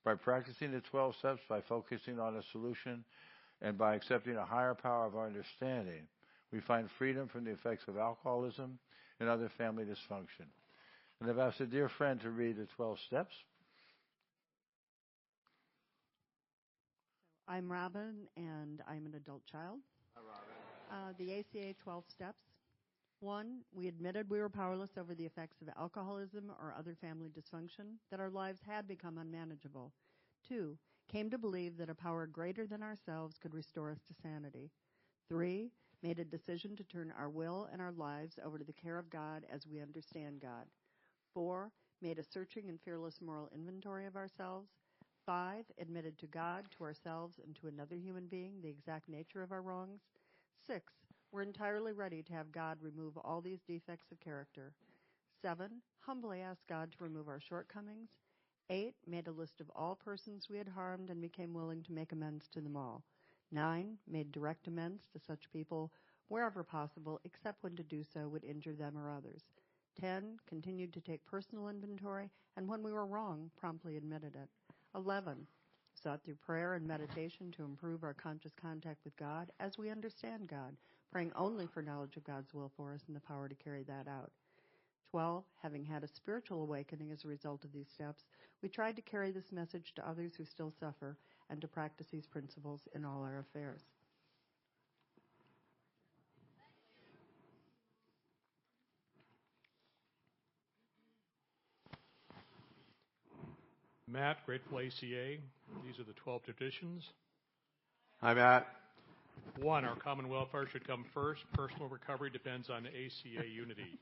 By practicing the 12 steps, by focusing on a solution, and by accepting a higher power of our understanding, we find freedom from the effects of alcoholism and other family dysfunction. And I've asked a dear friend to read the 12 steps. I'm Robin, and I'm an adult child. Hi, Robin. The ACA 12 steps. 1, we admitted we were powerless over the effects of alcoholism or other family dysfunction, that our lives had become unmanageable. 2, came to believe that a power greater than ourselves could restore us to sanity. 3, made a decision to turn our will and our lives over to the care of God as we understand God. 4, made a searching and fearless moral inventory of ourselves. 5, admitted to God, to ourselves, and to another human being the exact nature of our wrongs. 6, we're entirely ready to have God remove all these defects of character. 7, humbly asked God to remove our shortcomings. 8, made a list of all persons we had harmed and became willing to make amends to them all. 9, made direct amends to such people wherever possible, except when to do so would injure them or others. 10, continued to take personal inventory, and when we were wrong, promptly admitted it. 11, sought through prayer and meditation to improve our conscious contact with God as we understand God, praying only for knowledge of God's will for us and the power to carry that out. 12, having had a spiritual awakening as a result of these steps, we tried to carry this message to others who still suffer and to practice these principles in all our affairs. Matt, Grateful ACA. These are the 12 traditions. Hi, Matt. 1, our common welfare should come first. Personal recovery depends on ACA unity.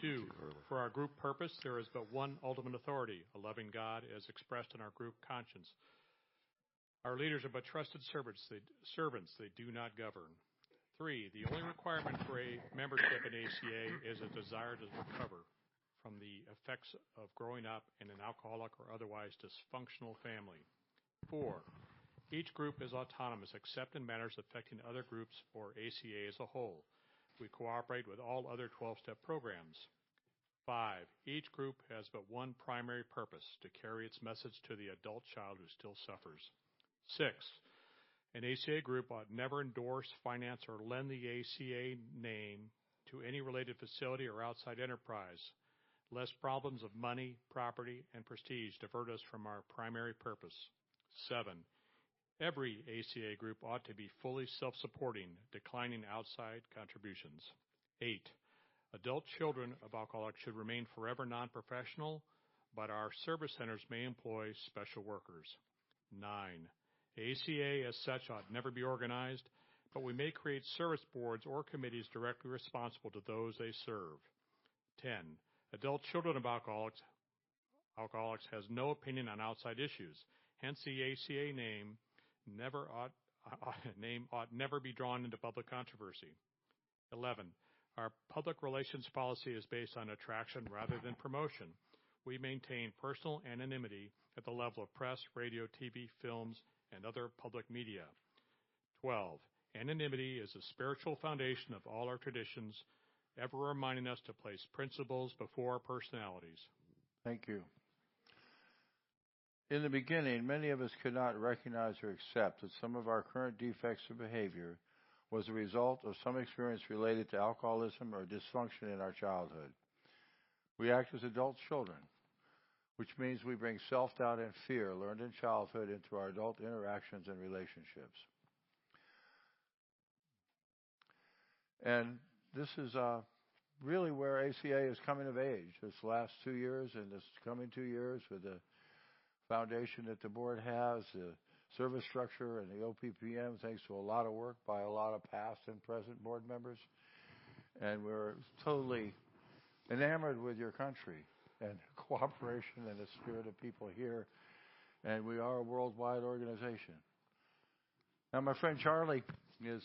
2, for our group purpose, there is but one ultimate authority, a loving God as expressed in our group conscience. Our leaders are but trusted servants. They do not govern. 3, the only requirement for a membership in ACA is a desire to recover from the effects of growing up in an alcoholic or otherwise dysfunctional family. 4, each group is autonomous except in matters affecting other groups or ACA as a whole. We cooperate with all other 12-step programs. 5, each group has but one primary purpose, to carry its message to the adult child who still suffers. 6, an ACA group ought never endorse, finance, or lend the ACA name to any related facility or outside enterprise, lest problems of money, property, and prestige divert us from our primary purpose. 7, every ACA group ought to be fully self-supporting, declining outside contributions. 8, adult children of alcoholics should remain forever non-professional, but our service centers may employ special workers. 9, ACA as such ought never be organized, but we may create service boards or committees directly responsible to those they serve. 10, adult children of alcoholics has no opinion on outside issues. Hence, the ACA name ought never be drawn into public controversy. 11, our public relations policy is based on attraction rather than promotion. We maintain personal anonymity at the level of press, radio, TV, films, and other public media. 12, anonymity is the spiritual foundation of all our traditions, ever reminding us to place principles before our personalities. Thank you. In the beginning, many of us could not recognize or accept that some of our current defects of behavior was a result of some experience related to alcoholism or dysfunction in our childhood. We act as adult children, which means we bring self-doubt and fear learned in childhood into our adult interactions and relationships. And this is really where ACA is coming of age this last 2 years and this coming 2 years with the foundation that the board has, the service structure, and the OPPM, thanks to a lot of work by a lot of past and present board members. And we're totally enamored with your country and cooperation and the spirit of people here. And we are a worldwide organization. Now, my friend Charlie has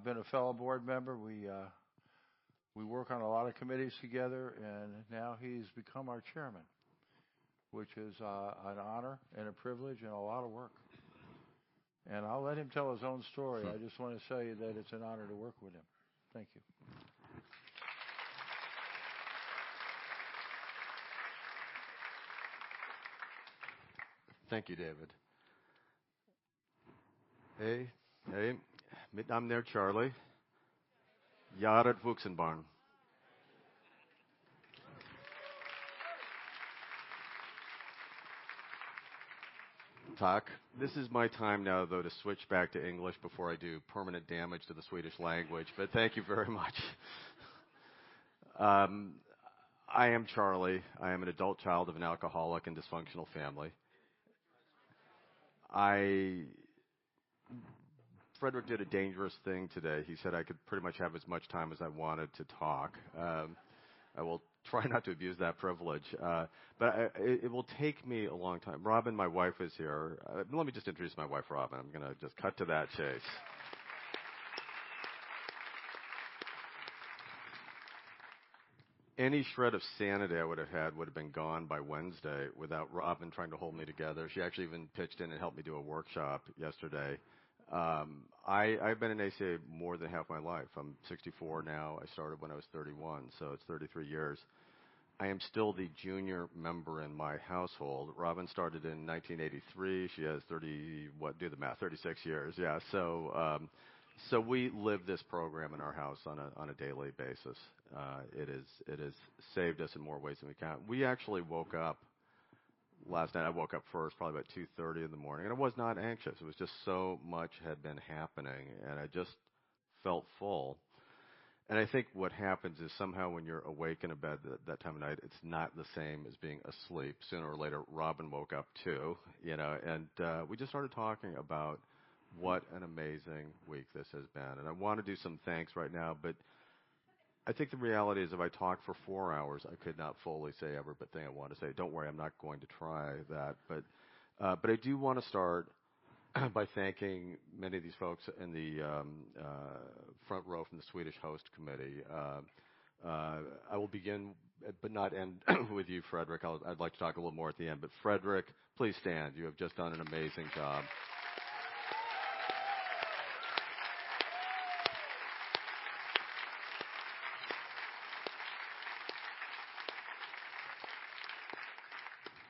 been a fellow board member. We work on a lot of committees together, and now he's become our chairman, which is an honor and a privilege and a lot of work. And I'll let him tell his own story. I just want to say that it's an honor to work with him. Thank you. Thank you, David. Hey, mit Namen der Charlie. Jared Wuchsenbarn. Talk. This is my time now, though, to switch back to English before I do permanent damage to the Swedish language, but thank you very much. I am Charlie. I am an adult child of an alcoholic and dysfunctional family. Frederick did a dangerous thing today. He said I could pretty much have as much time as I wanted to talk. I will try not to abuse that privilege, but it will take me a long time. Robin, my wife, is here. Let me just introduce my wife, Robin. I'm going to just cut to that chase. Any shred of sanity I would have had would have been gone by Wednesday without Robin trying to hold me together. She actually even pitched in and helped me do a workshop yesterday. I've been in ACA more than half my life. I'm 64 now. I started when I was 31, so it's 33 years. I am still the junior member in my household. Robin started in 1983. She has 36 years. Yeah, so we live this program in our house on a daily basis. It has saved us in more ways than we count. We actually woke up last night. I woke up first, probably about 2:30 in the morning, and I was not anxious. It was just so much had been happening, and I just felt full. And I think what happens is somehow when you're awake in a bed that time of night, it's not the same as being asleep. Sooner or later, Robin woke up too, and we just started talking about what an amazing week this has been. And I want to do some thanks right now, but I think the reality is if I talk for 4 hours, I could not fully say everything I want to say. Don't worry, I'm not going to try that. But I do want to start by thanking many of these folks in the front row from the Swedish Host Committee. I will begin, but not end with you, Frederick. I'd like to talk a little more at the end. But Frederick, please stand. You have just done an amazing job.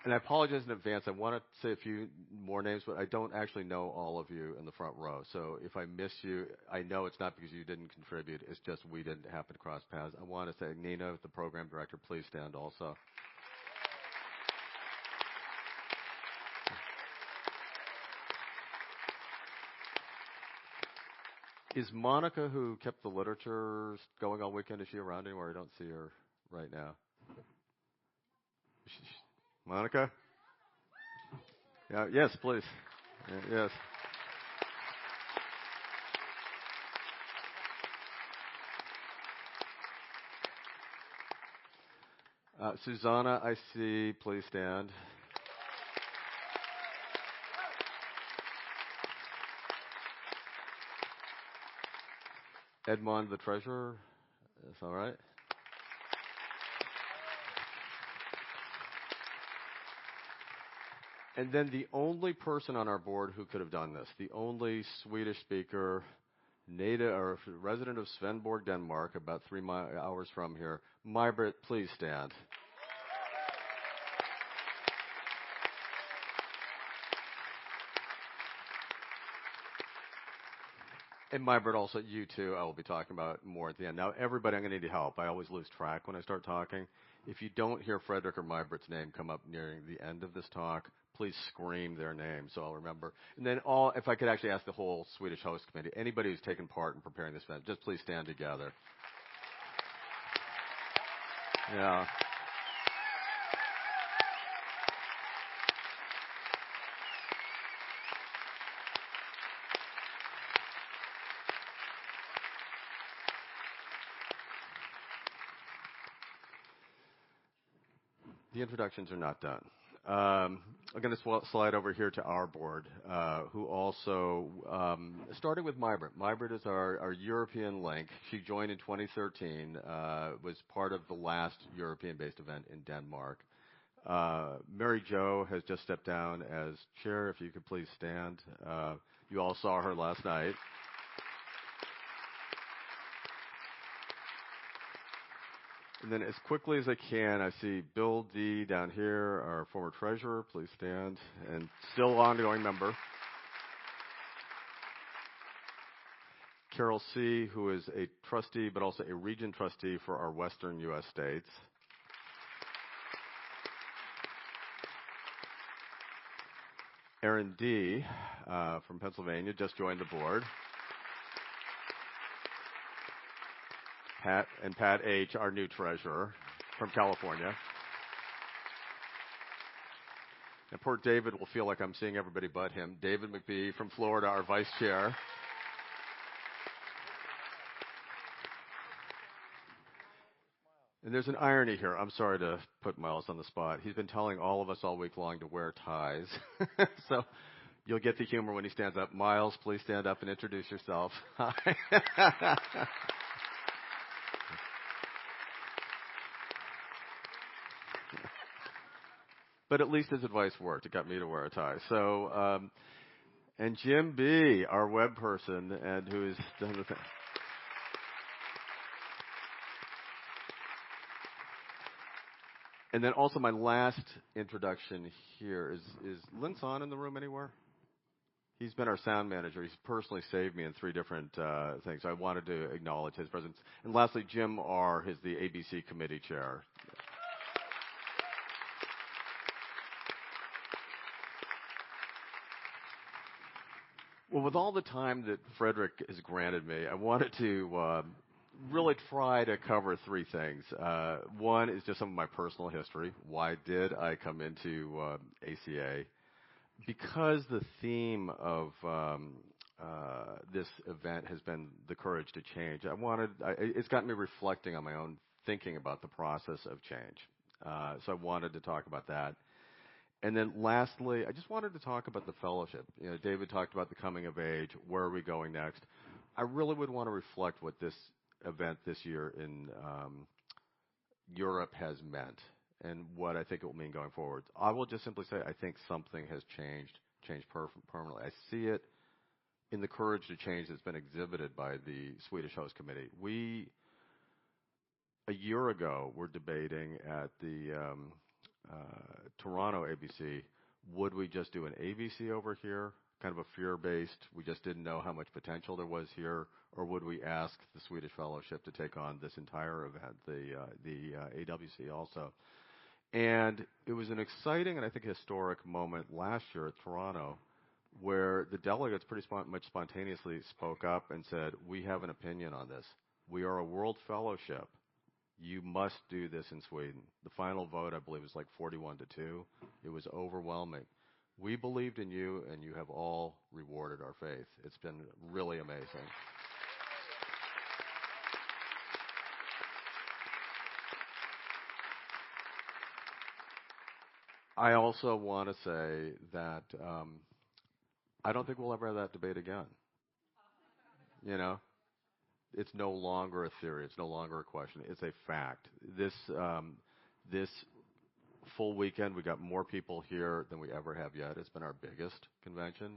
And I apologize in advance. I want to say a few more names, but I don't actually know all of you in the front row. So if I miss you, I know it's not because you didn't contribute. It's just we didn't happen to cross paths. I want to say, Nina, the program director, please stand also. Is Monica, who kept the literature going all weekend, is she around anywhere? I don't see her right now. Monica? Yeah, yes, please. Yes. Susanna, I see. Please stand. Edmond, the treasurer. That's all right. And then the only person on our board who could have done this, the only Swedish speaker, native or resident of Svendborg, Denmark, about 3 hours from here. Maj-Britt, please stand. And Maj-Britt, also you too, I will be talking about more at the end. Now, everybody, I'm going to need help. I always lose track when I start talking. If you don't hear Frederick or Maj-Britt's name come up nearing the end of this talk, please scream their name so I'll remember. And then if I could actually ask the whole Swedish Host Committee, anybody who's taken part in preparing this event, just please stand together. Yeah. The introductions are not done. I'm going to slide over here to our board, who also, starting with Maj-Britt. Maj-Britt is our European link. She joined in 2013, was part of the last European-based event in Denmark. Mary Jo has just stepped down as chair. If you could please stand. You all saw her last night. And then as quickly as I can, I see Bill D. down here, our former treasurer. Please stand. And still ongoing member. Carol C., who is a trustee, but also a region trustee for our western U.S. states. Aaron D. From Pennsylvania just joined the board. Pat H., our new treasurer from California. And poor David will feel like I'm seeing everybody but him. David McBee from Florida, our vice chair. And there's an irony here. I'm sorry to put Miles on the spot. He's been telling all of us all week long to wear ties. So you'll get the humor when he stands up. Miles, please stand up and introduce yourself. Hi. But at least his advice worked. It got me to wear a tie. So, and Jim B., our web person, and who is done the thing. And then also my last introduction here is Lin San in the room anywhere? He's been our sound manager. He's personally saved me in 3 different things. I wanted to acknowledge his presence. And lastly, Jim R. is the ABC committee chair. Well, with all the time that Frederick has granted me, I wanted to really try to cover 3 things. One is just some of my personal history. Why did I come into ACA? Because the theme of this event has been the courage to change, it's gotten me reflecting on my own thinking about the process of change. So I wanted to talk about that. And then lastly, I just wanted to talk about the fellowship. You know, David talked about the coming of age. Where are we going next? I really would want to reflect what this event this year in Europe has meant and what I think it will mean going forward. I will just simply say I think something has changed permanently. I see it in the courage to change that's been exhibited by the Swedish Host Committee. We, a year ago, were debating at the Toronto ABC, would we just do an ABC over here, kind of a fear-based, we just didn't know how much potential there was here, or would we ask the Swedish Fellowship to take on this entire event, the AWC also. And it was an exciting and I think historic moment last year at Toronto where the delegates pretty much spontaneously spoke up and said, we have an opinion on this. We are a world fellowship. You must do this in Sweden. The final vote, I believe, was like 41-2. It was overwhelming. We believed in you, and you have all rewarded our faith. It's been really amazing. I also want to say that I don't think we'll ever have that debate again. You know? It's no longer a theory. It's no longer a question. It's a fact. This full weekend, we got more people here than we ever have yet. It's been our biggest convention.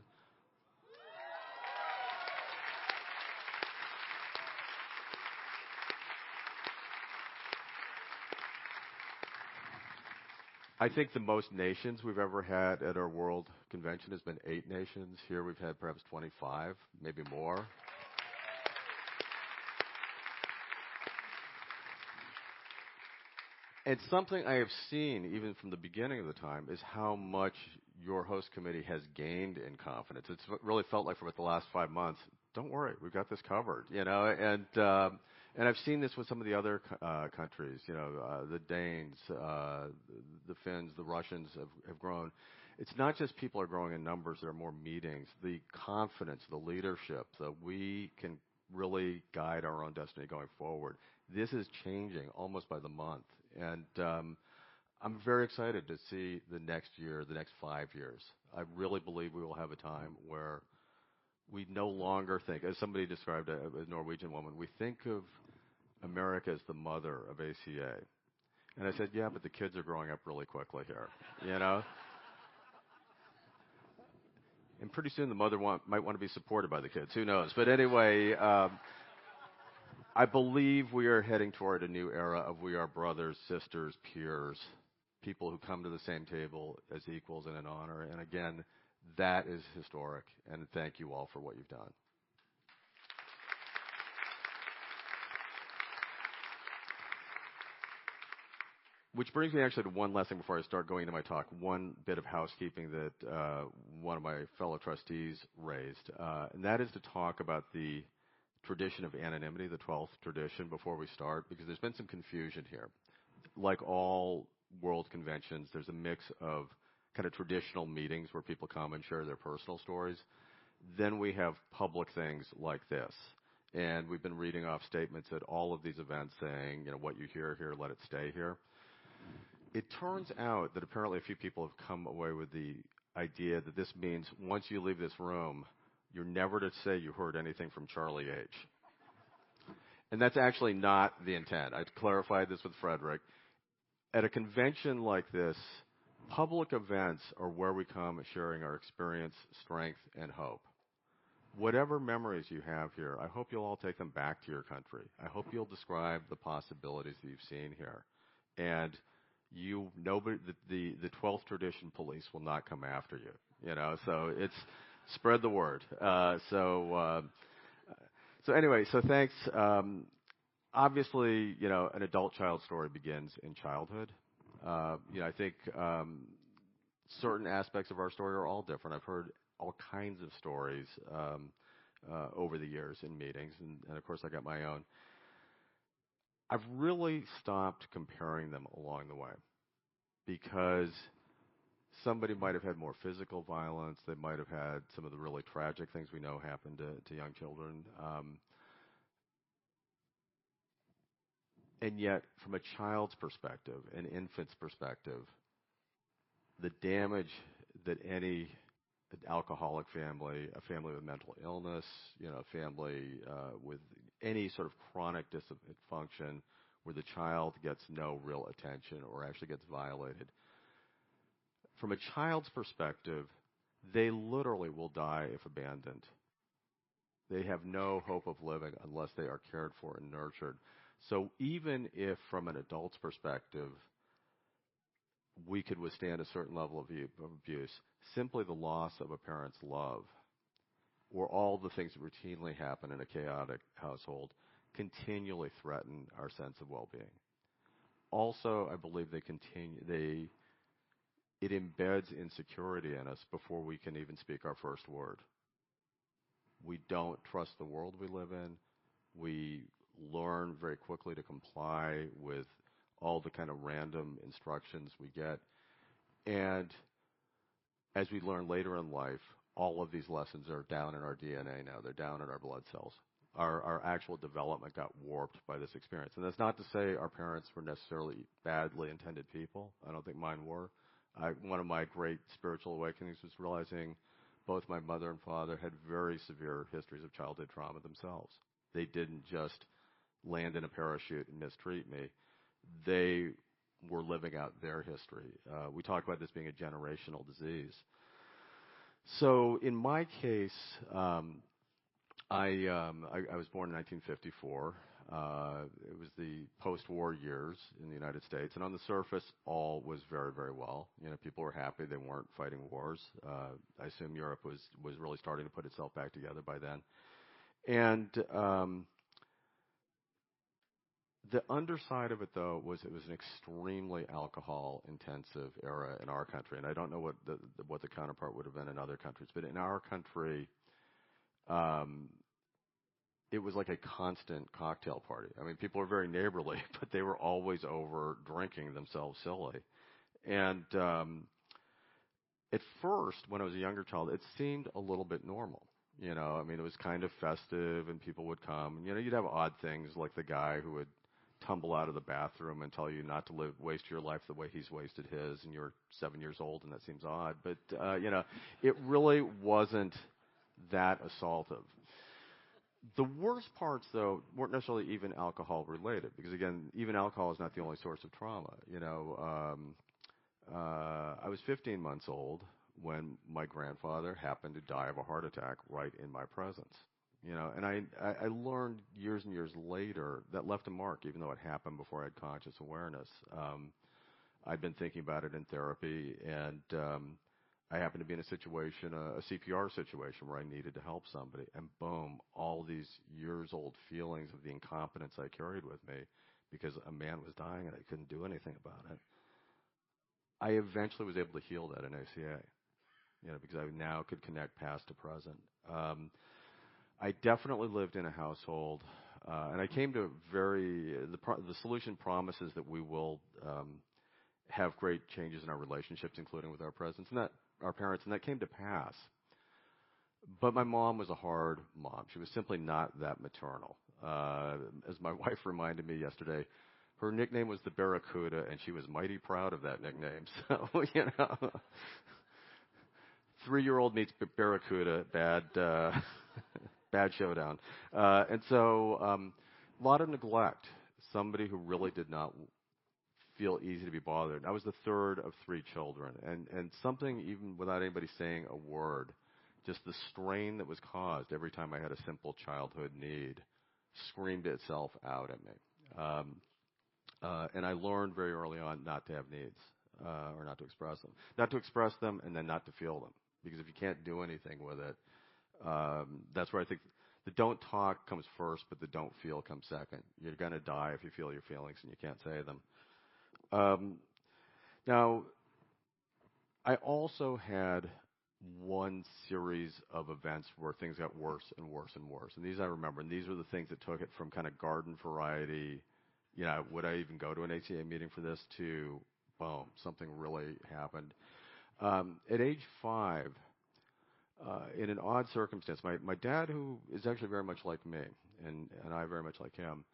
I think the most nations we've ever had at our world convention has been 8 nations. Here we've had perhaps 25, maybe more. And something I have seen, even from the beginning of the time, is how much your host committee has gained in confidence. It's really felt like for about the last 5 months, don't worry, we've got this covered, you know. And I've seen this with some of the other countries, you know, the Danes, the Finns, the Russians have grown. It's not just people are growing in numbers, there are more meetings. The confidence, the leadership, that we can really guide our own destiny going forward. This is changing almost by the month. And I'm very excited to see the next year, the next 5 years. I really believe we will have a time where we no longer think, as somebody described a Norwegian woman, we think of America as the mother of ACA. And I said, yeah, but the kids are growing up really quickly here, you know? And pretty soon the mother might want to be supported by the kids. Who knows? But anyway, I believe we are heading toward a new era of we are brothers, sisters, peers, people who come to the same table as equals and in honor. And again, that is historic. And thank you all for what you've done. Which brings me actually to one last thing before I start going into my talk. One bit of housekeeping that one of my fellow trustees raised, and that is to talk about the tradition of anonymity, the 12th tradition, before we start, because there's been some confusion here. Like all world conventions, there's a mix of kind of traditional meetings where people come and share their personal stories. Then we have public things like this. And we've been reading off statements at all of these events saying, what you hear here, let it stay here. It turns out that apparently a few people have come away with the idea that this means once you leave this room, you're never to say you heard anything from Charlie H. And that's actually not the intent. I clarified this with Frederick. At a convention like this, public events are where we come sharing our experience, strength, and hope. Whatever memories you have here, I hope you'll all take them back to your country. I hope you'll describe the possibilities that you've seen here. And the 12th tradition police will not come after you. So it's spread the word. So anyway, so thanks. Obviously, an adult-child story begins in childhood. I think certain aspects of our story are all different. I've heard all kinds of stories over the years in meetings, and of course I got my own. I've really stopped comparing them along the way because somebody might have had more physical violence. They might have had some of the really tragic things we know happen to young children. And yet, from a child's perspective, an infant's perspective, the damage that any alcoholic family, a family with mental illness, a family with any sort of chronic dysfunction where the child gets no real attention or actually gets violated. From a child's perspective, they literally will die if abandoned. They have no hope of living unless they are cared for and nurtured. So even if from an adult's perspective, we could withstand a certain level of abuse, simply the loss of a parent's love or all the things that routinely happen in a chaotic household continually threaten our sense of well-being. Also, I believe it embeds insecurity in us before we can even speak our first word. We don't trust the world we live in. We learn very quickly to comply with all the kind of random instructions we get. And as we learn later in life, all of these lessons are down in our DNA now. They're down in our blood cells. Our actual development got warped by this experience. And that's not to say our parents were necessarily badly intended people. I don't think mine were. One of my great spiritual awakenings was realizing both my mother and father had very severe histories of childhood trauma themselves. They didn't just land in a parachute and mistreat me. They were living out their history. We talk about this being a generational disease. So in my case, I was born in 1954. It was the post-war years in the United States, and on the surface, all was very, very well. People were happy; they weren't fighting wars. I assume Europe was really starting to put itself back together by then. And the underside of it, though, was it was an extremely alcohol-intensive era in our country, and I don't know what the counterpart would have been in other countries, but in our country, it was like a constant cocktail party. I mean, people were very neighborly, but they were always over drinking themselves silly. And at first, when I was a younger child, it seemed a little bit normal. I mean, it was kind of festive, and people would come. You'd have odd things like the guy who would tumble out of the bathroom and tell you not to waste your life the way he's wasted his, and you're 7 years old, and that seems odd. But, it really wasn't that assaultive. The worst parts, though, weren't necessarily even alcohol-related, because, again, even alcohol is not the only source of trauma. I was 15 months old when my grandfather happened to die of a heart attack right in my presence. And I learned years and years later that left a mark, even though it happened before I had conscious awareness. I'd been thinking about it in therapy, and I happened to be in a situation, a CPR situation, where I needed to help somebody, and boom, all these years-old feelings of the incompetence I carried with me because a man was dying and I couldn't do anything about it. I eventually was able to heal that in ACA, because I now could connect past to present. I definitely lived in a household, and I came to the solution promises that we will have great changes in our relationships, including with our parents, and that came to pass. But my mom was a hard mom. She was simply not that maternal. As my wife reminded me yesterday, her nickname was the Barracuda, and she was mighty proud of that nickname. So, 3-year-old meets Barracuda, bad showdown. And so a lot of neglect, somebody who really did not feel easy to be bothered. I was the third of 3 children, and something, even without anybody saying a word, just the strain that was caused every time I had a simple childhood need screamed itself out at me. And I learned very early on not to have needs, or not to express them. Not to express them and then not to feel them. Because if you can't do anything with it, that's where I think the don't talk comes first, but the don't feel comes second. You're going to die if you feel your feelings and you can't say them. Now, I also had one series of events where things got worse and worse and worse. And these I remember. And these were the things that took it from kind of garden variety, would I even go to an ACA meeting for this, to, boom, something really happened. At age 5, in an odd circumstance, my dad, who is actually very much like me, and I very much like him,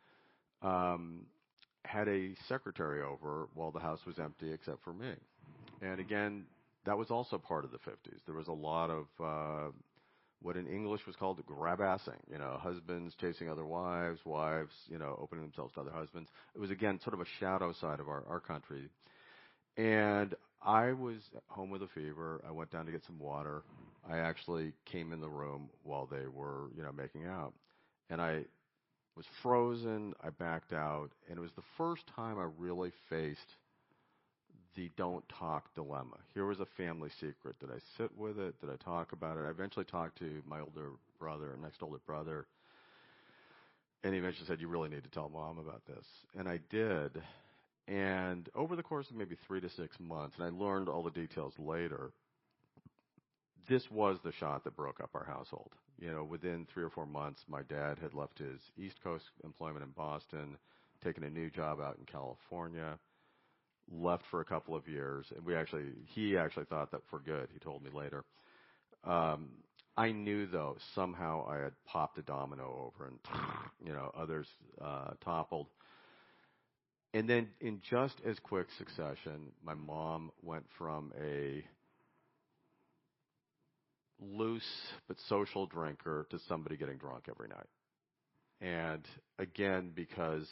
had a secretary over while the house was empty except for me. And again, that was also part of the 50s. There was a lot of what in English was called grab-assing, husbands chasing other wives, opening themselves to other husbands. It was, again, sort of a shadow side of our country. And I was home with a fever. I went down to get some water. I actually came in the room while they were, making out. And I was frozen. I backed out. And it was the first time I really faced the don't talk dilemma. Here was a family secret. Did I sit with it? Did I talk about it? I eventually talked to my next older brother. And he eventually said, you really need to tell Mom about this. And I did. And over the course of maybe 3 to 6 months, and I learned all the details later, this was the shot that broke up our household. Within 3 or 4 months, my dad had left his East Coast employment in Boston, taken a new job out in California, left for a couple of years, and he actually thought that for good. He told me later. I knew, though, somehow I had popped a domino over, and others toppled. And then in just as quick succession, my mom went from a loose but social drinker to somebody getting drunk every night. And again, because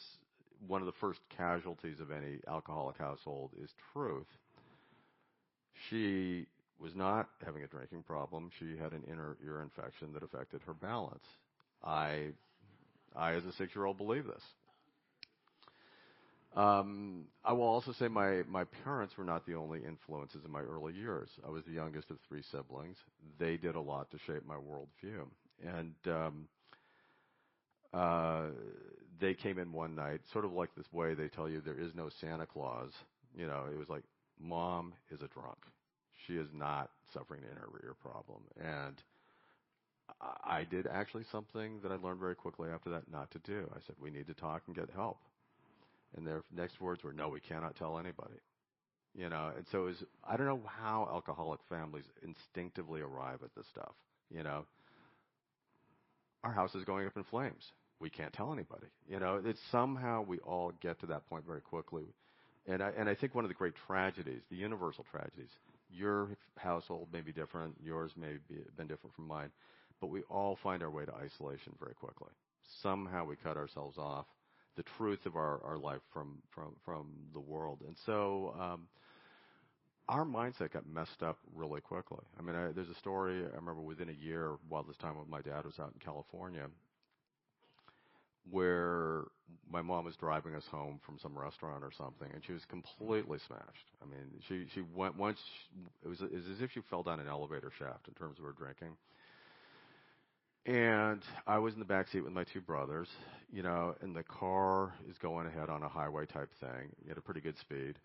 one of the first casualties of any alcoholic household is truth, she was not having a drinking problem. She had an inner ear infection that affected her balance. I as a 6-year-old, believe this. I will also say my parents were not the only influences in my early years. I was the youngest of 3 siblings. They did a lot to shape my worldview. And they came in one night, sort of like this way they tell you there is no Santa Claus. It was like, Mom is a drunk. She is not suffering an inner ear problem. And I did actually something that I learned very quickly after that not to do. I said, we need to talk and get help. And their next words were, no, we cannot tell anybody. And so I don't know how alcoholic families instinctively arrive at this stuff. Our house is going up in flames. We can't tell anybody. It's somehow we all get to that point very quickly. And I think one of the great tragedies, the universal tragedies, your household may be different, yours may have been different from mine, but we all find our way to isolation very quickly. Somehow we cut ourselves off, the truth of our life from the world. And so our mindset got messed up really quickly. I mean, there's a story I remember within a year while this time when my dad was out in California, where my mom was driving us home from some restaurant or something, and she was completely smashed. I mean, she went once. It was as if she fell down an elevator shaft in terms of her drinking. And I was in the back seat with my two brothers, and the car is going ahead on a highway type thing at a pretty good speed.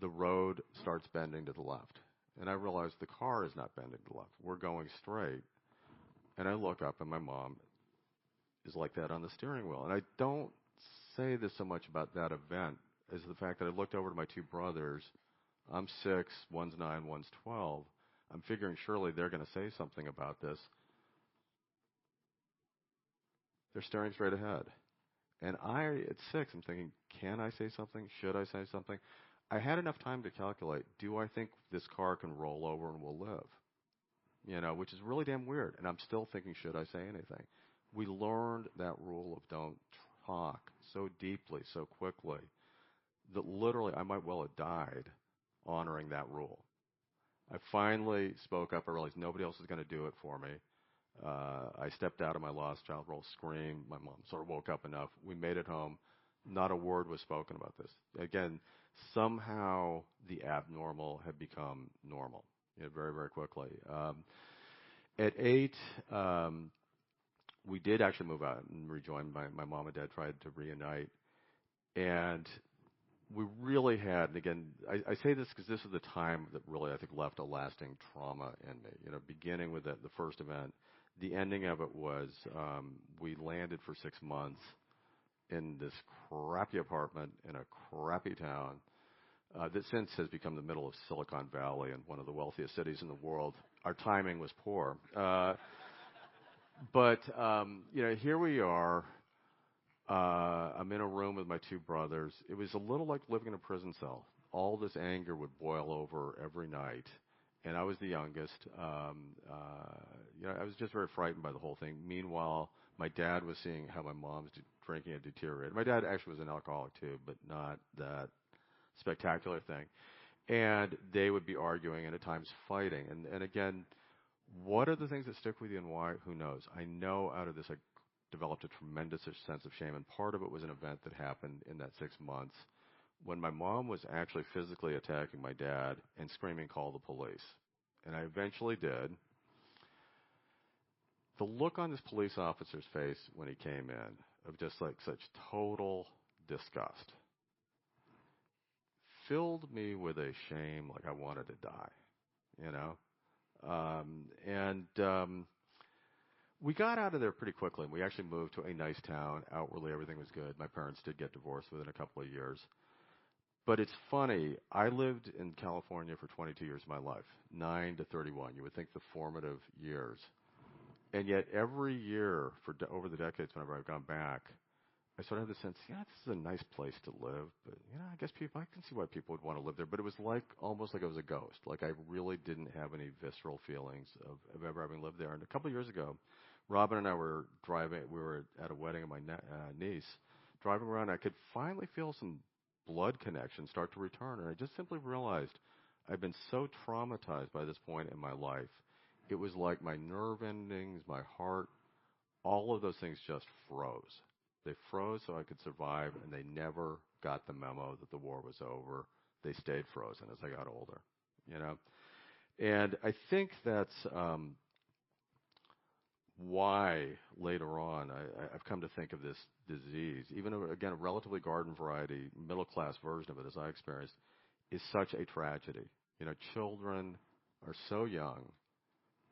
The road starts bending to the left. And I realize the car is not bending to the left. We're going straight. And I look up, and my mom is like that on the steering wheel. And I don't say this so much about that event as the fact that I looked over to my two brothers. I'm 6, one's 9, one's 12. I'm figuring surely they're going to say something about this. They're staring straight ahead. And at 6, I'm thinking, can I say something? Should I say something? I had enough time to calculate, do I think this car can roll over and will live? Which is really damn weird. And I'm still thinking, should I say anything? We learned that rule of don't talk so deeply, so quickly, that literally I might well have died honoring that rule. I finally spoke up. I realized nobody else is going to do it for me. I stepped out of my lost child role, screamed. My mom sort of woke up enough. We made it home. Not a word was spoken about this. Again, somehow the abnormal had become normal, very, very quickly. At 8, we did actually move out and rejoin. My mom and dad tried to reunite. And we really had, and again, I say this because this is the time that really, I think, left a lasting trauma in me. Beginning with the first event, the ending of it was we landed for 6 months in this crappy apartment in a crappy town that since has become the middle of Silicon Valley and one of the wealthiest cities in the world. Our timing was poor. But here we are. I'm in a room with my two brothers. It was a little like living in a prison cell. All this anger would boil over every night. And I was the youngest. I was just very frightened by the whole thing. Meanwhile, my dad was seeing how my mom's drinking had deteriorated. My dad actually was an alcoholic too, but not that spectacular thing. And they would be arguing and at times fighting. And again, what are the things that stick with you and why? Who knows? I know out of this I developed a tremendous sense of shame. And part of it was an event that happened in that 6 months when my mom was actually physically attacking my dad and screaming, "Call the police." And I eventually did. The look on this police officer's face when he came in of just like such total disgust filled me with a shame like I wanted to die, we got out of there pretty quickly, and we actually moved to a nice town. Outwardly, everything was good. My parents did get divorced within a couple of years. But it's funny. I lived in California for 22 years of my life, 9 to 31. You would think the formative years. And yet every year over the decades whenever I've gone back, I sort of have the sense, this is a nice place to live. But, I guess I can see why people would want to live there. But it was almost like I was a ghost. Like I really didn't have any visceral feelings of ever having lived there. And a couple of years ago, Robin and I were driving. We were at a wedding of my niece. Driving around, I could finally feel some blood connection start to return. And I just simply realized I've been so traumatized by this point in my life. It was like my nerve endings, my heart, all of those things just froze. They froze so I could survive, and they never got the memo that the war was over. They stayed frozen as I got older, And I think that's why later on I've come to think of this disease, even again a relatively garden variety, middle class version of it as I experienced, is such a tragedy. Children are so young.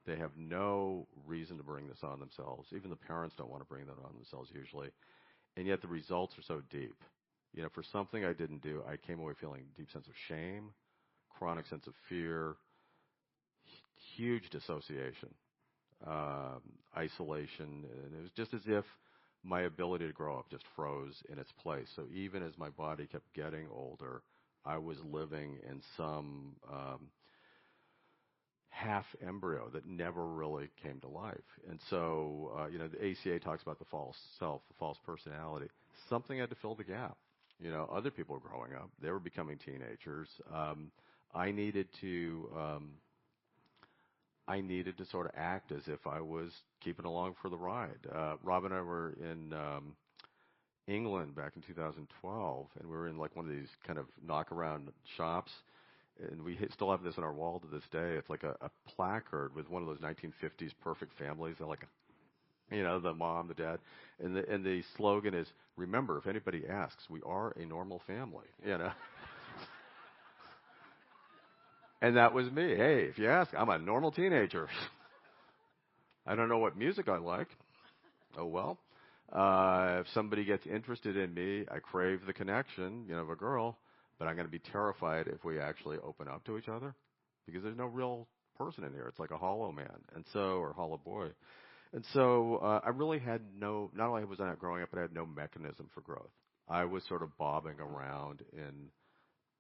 They have no reason to bring this on themselves. Even the parents don't want to bring that on themselves usually. And yet the results are so deep. For something I didn't do, I came away feeling a deep sense of shame, chronic sense of fear, huge dissociation, isolation. And it was just as if my ability to grow up just froze in its place. So even as my body kept getting older, I was living in some half embryo that never really came to life. And so, the ACA talks about the false self, the false personality. Something had to fill the gap. Other people were growing up. They were becoming teenagers. I needed to sort of act as if I was keeping along for the ride. Rob and I were in England back in 2012, and we were in like one of these kind of knock-around shops, and we still have this on our wall to this day. It's like a placard with one of those 1950s perfect families. They're like, the mom, the dad, and the slogan is, "Remember, if anybody asks, we are a normal family." And that was me. Hey, if you ask, I'm a normal teenager. I don't know what music I like. Oh well. If somebody gets interested in me, I crave the connection, of a girl, but I'm going to be terrified if we actually open up to each other, because there's no real person in here. It's like a hollow man, or hollow boy. And so I really had not only was I not growing up, but I had no mechanism for growth. I was sort of bobbing around in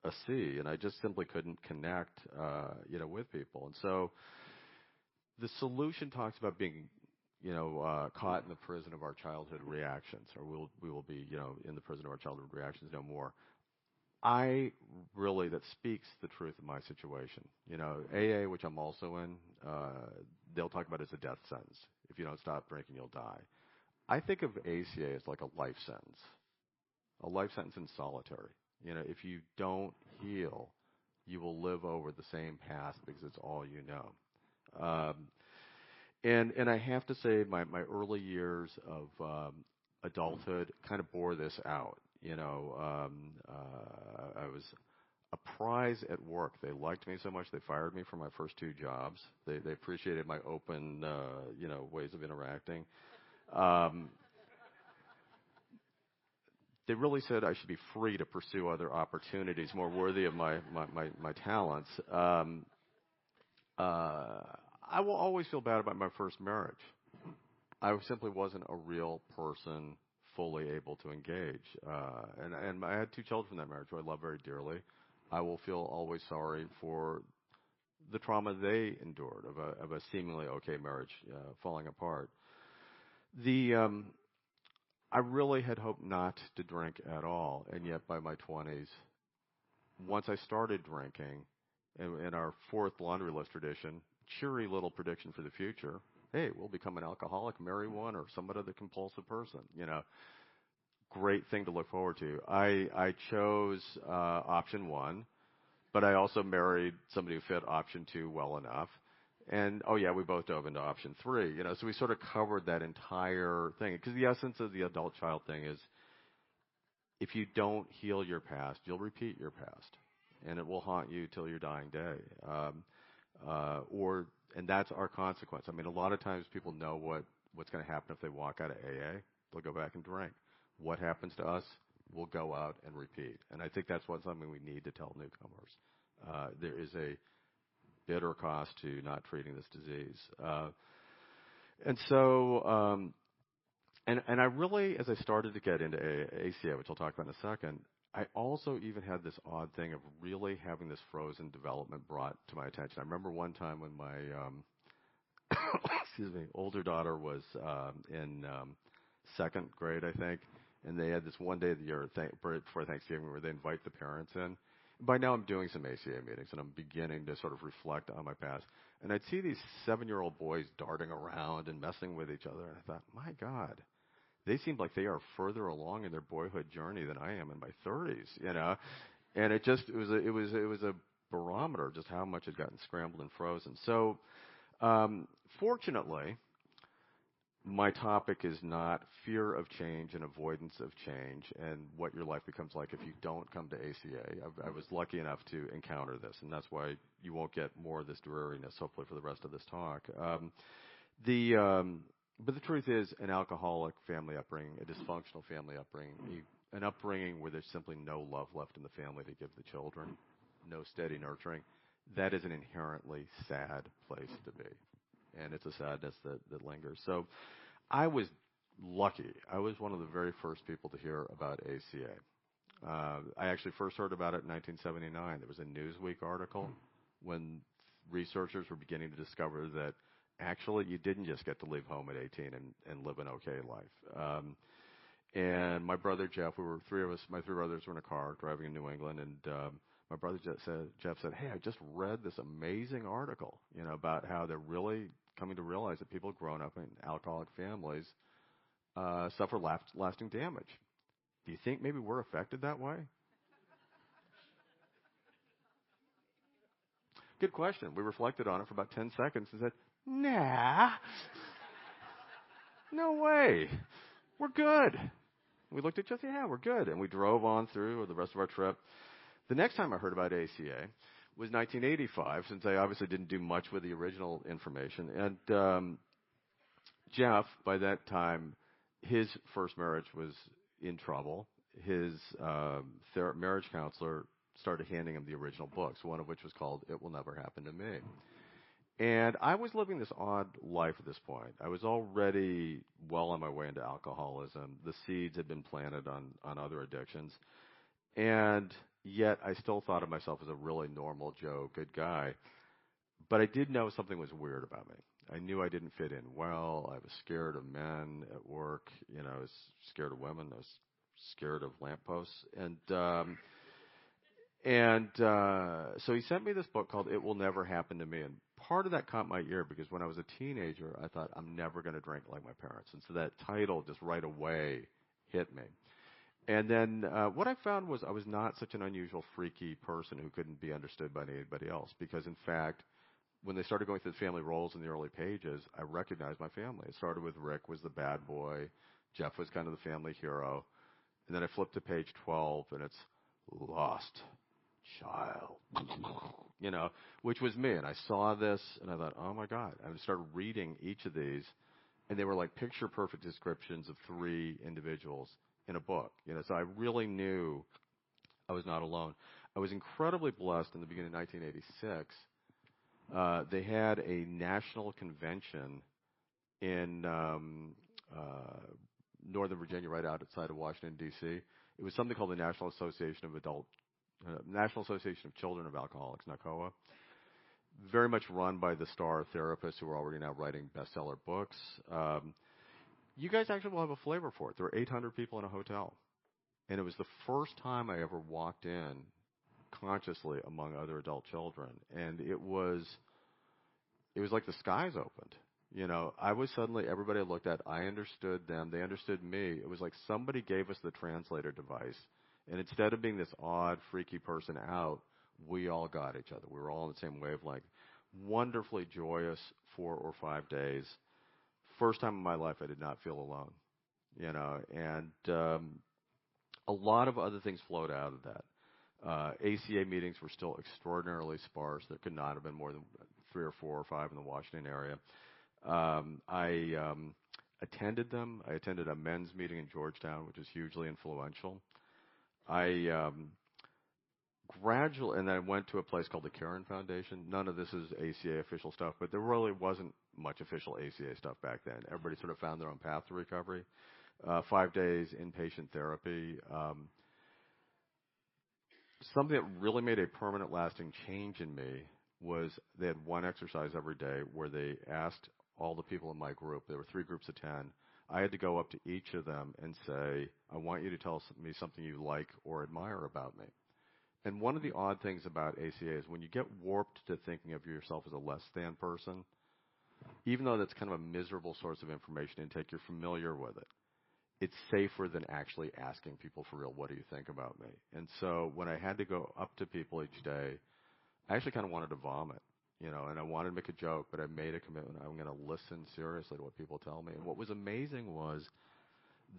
a sea, and I just simply couldn't connect, with people. And so the solution talks about being, caught in the prison of our childhood reactions, or we will be, in the prison of our childhood reactions no more. That speaks the truth of my situation. AA, which I'm also in, they'll talk about it as a death sentence. If you don't stop drinking, you'll die. I think of ACA as like a life sentence in solitary. If you don't heal, you will live over the same past because it's all you know. And I have to say, my early years of adulthood kind of bore this out. I was a prize at work. They liked me so much they fired me for my first 2 jobs. They appreciated my open, ways of interacting. They really said I should be free to pursue other opportunities more worthy of my talents. I will always feel bad about my first marriage. I simply wasn't a real person fully able to engage. And I had 2 children from that marriage who I love very dearly. I will feel always sorry for the trauma they endured of a seemingly okay marriage falling apart. I really had hoped not to drink at all, and yet by my 20s, once I started drinking, in our 4th laundry list tradition, cheery little prediction for the future, hey, we'll become an alcoholic, marry one, or some other compulsive person. Great thing to look forward to. I chose option 1, but I also married somebody who fit option 2 well enough. And, we both dove into option 3. So we sort of covered that entire thing. Because the essence of the adult-child thing is, if you don't heal your past, you'll repeat your past. And it will haunt you till your dying day. And that's our consequence. I mean, a lot of times people know what's going to happen if they walk out of AA. They'll go back and drink. What happens to us? We'll go out and repeat. And I think that's something we need to tell newcomers. There is a bitter cost to not treating this disease. And I really, as I started to get into ACA, which I'll talk about in a second, I also even had this odd thing of really having this frozen development brought to my attention. I remember one time when my older daughter was in 2nd grade, I think, and they had this one day of the year before Thanksgiving where they invite the parents in. By now I'm doing some ACA meetings, and I'm beginning to sort of reflect on my past. And I'd see these 7-year-old boys darting around and messing with each other, and I thought, my God, they seem like they are further along in their boyhood journey than I am in my 30s, And it was a barometer of just how much had gotten scrambled and frozen. So, fortunately, my topic is not fear of change and avoidance of change and what your life becomes like if you don't come to ACA. I was lucky enough to encounter this, and that's why you won't get more of this dreariness, hopefully, for the rest of this talk. But the truth is, an alcoholic family upbringing, a dysfunctional family upbringing, an upbringing where there's simply no love left in the family to give the children, no steady nurturing, that is an inherently sad place to be. And it's a sadness that lingers. So I was lucky. I was one of the very first people to hear about ACA. I actually first heard about it in 1979. There was a Newsweek article when researchers were beginning to discover that actually you didn't just get to leave home at 18 and live an okay life. And my brother Jeff, my 3 brothers were in a car driving in New England, and my brother Jeff said, hey, I just read this amazing article, about how they're really coming to realize that people grown up in alcoholic families suffer lasting damage. Do you think maybe we're affected that way? Good question. We reflected on it for about 10 seconds and said, nah, no way. We're good. We looked at each other, yeah, we're good. And we drove on through the rest of our trip. The next time I heard about ACA was 1985, since I obviously didn't do much with the original information. And Jeff, by that time, his first marriage was in trouble. His marriage counselor started handing him the original books, one of which was called It Will Never Happen to Me. And I was living this odd life at this point. I was already well on my way into alcoholism. The seeds had been planted on other addictions. And yet I still thought of myself as a really normal Joe, good guy. But I did know something was weird about me. I knew I didn't fit in well. I was scared of men at work. I was scared of women. I was scared of lampposts. And so he sent me this book called It Will Never Happen to Me. And part of that caught my ear because when I was a teenager, I thought, I'm never going to drink like my parents. And so that title just right away hit me. And then what I found was I was not such an unusual, freaky person who couldn't be understood by anybody else. Because, in fact, when they started going through the family roles in the early pages, I recognized my family. It started with Rick was the bad boy. Jeff was kind of the family hero. And then I flipped to page 12, and it's lost child, which was me. And I saw this, and I thought, oh, my God. I started reading each of these, and they were like picture-perfect descriptions of 3 individuals in a book. So I really knew I was not alone. I was incredibly blessed in the beginning of 1986. They had a national convention in Northern Virginia, right outside of Washington, D.C. It was something called the National Association of Children of Alcoholics, NACOA. Very much run by the star therapists who are already now writing bestseller books. You guys actually will have a flavor for it. There were 800 people in a hotel. And it was the first time I ever walked in consciously among other adult children. And it was like the skies opened. I was suddenly, everybody I looked at, I understood them. They understood me. It was like somebody gave us the translator device. And instead of being this odd, freaky person out, we all got each other. We were all in the same wavelength. Wonderfully joyous 4 or 5 days. First time in my life I did not feel alone, and a lot of other things flowed out of that. ACA meetings were still extraordinarily sparse. There could not have been more than 3 or 4 or 5 in the Washington area. I attended them. I attended a men's meeting in Georgetown, which is hugely influential. And I went to a place called the Caron Foundation. None of this is ACA official stuff, but there really wasn't much official ACA stuff back then. Everybody sort of found their own path to recovery. 5 days inpatient therapy. Something that really made a permanent lasting change in me was they had one exercise every day where they asked all the people in my group, there were 3 groups of 10, I had to go up to each of them and say, I want you to tell me something you like or admire about me. And one of the odd things about ACA is when you get warped to thinking of yourself as a less than person, even though that's kind of a miserable source of information intake, you're familiar with it. It's safer than actually asking people for real, what do you think about me? And so when I had to go up to people each day, I actually kind of wanted to vomit, and I wanted to make a joke, but I made a commitment. I'm going to listen seriously to what people tell me. And what was amazing was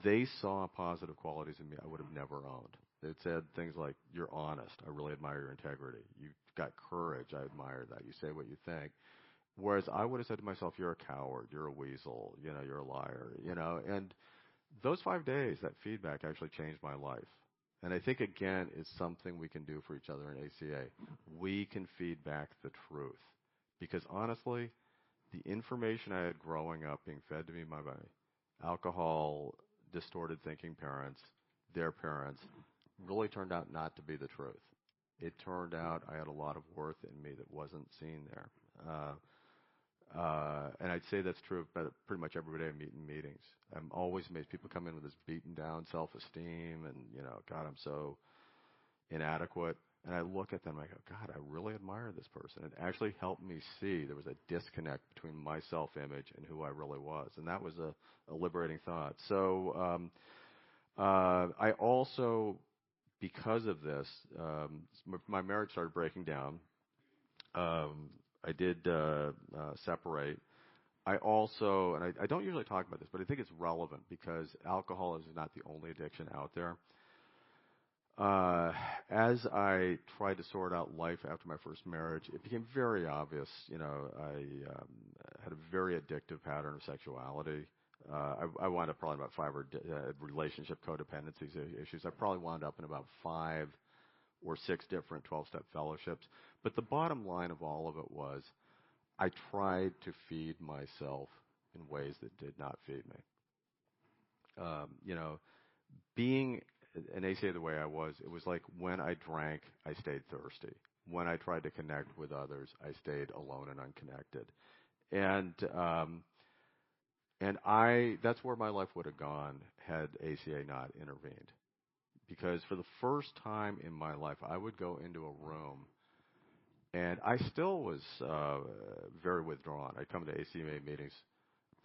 they saw positive qualities in me I would have never owned. It said things like, you're honest. I really admire your integrity. You've got courage. I admire that. You say what you think. Whereas I would have said to myself, you're a coward. You're a weasel. You're a liar. And those 5 days, that feedback actually changed my life. And I think, again, it's something we can do for each other in ACA. We can feed back the truth. Because honestly, the information I had growing up being fed to me by my alcohol, distorted thinking parents, their parents, really turned out not to be the truth. It turned out I had a lot of worth in me that wasn't seen there. And I'd say that's true of pretty much everybody I meet in meetings. I'm always amazed. People come in with this beaten down self-esteem and, God, I'm so inadequate. And I look at them and I go, God, I really admire this person. It actually helped me see there was a disconnect between my self-image and who I really was. And that was a liberating thought. So I also, because of this, my marriage started breaking down. I did separate. I also, and I don't usually talk about this, but I think it's relevant because alcohol is not the only addiction out there. As I tried to sort out life after my first marriage, it became very obvious. I had a very addictive pattern of sexuality. I wound up probably about 5 relationship codependencies issues. I probably wound up in about 5 or 6 different 12-step fellowships. But the bottom line of all of it was I tried to feed myself in ways that did not feed me. Being an ACA the way I was, it was like when I drank, I stayed thirsty. When I tried to connect with others, I stayed alone and unconnected. And that's where my life would have gone had ACA not intervened. Because for the first time in my life, I would go into a room, and I still was very withdrawn. I'd come to ACA meetings.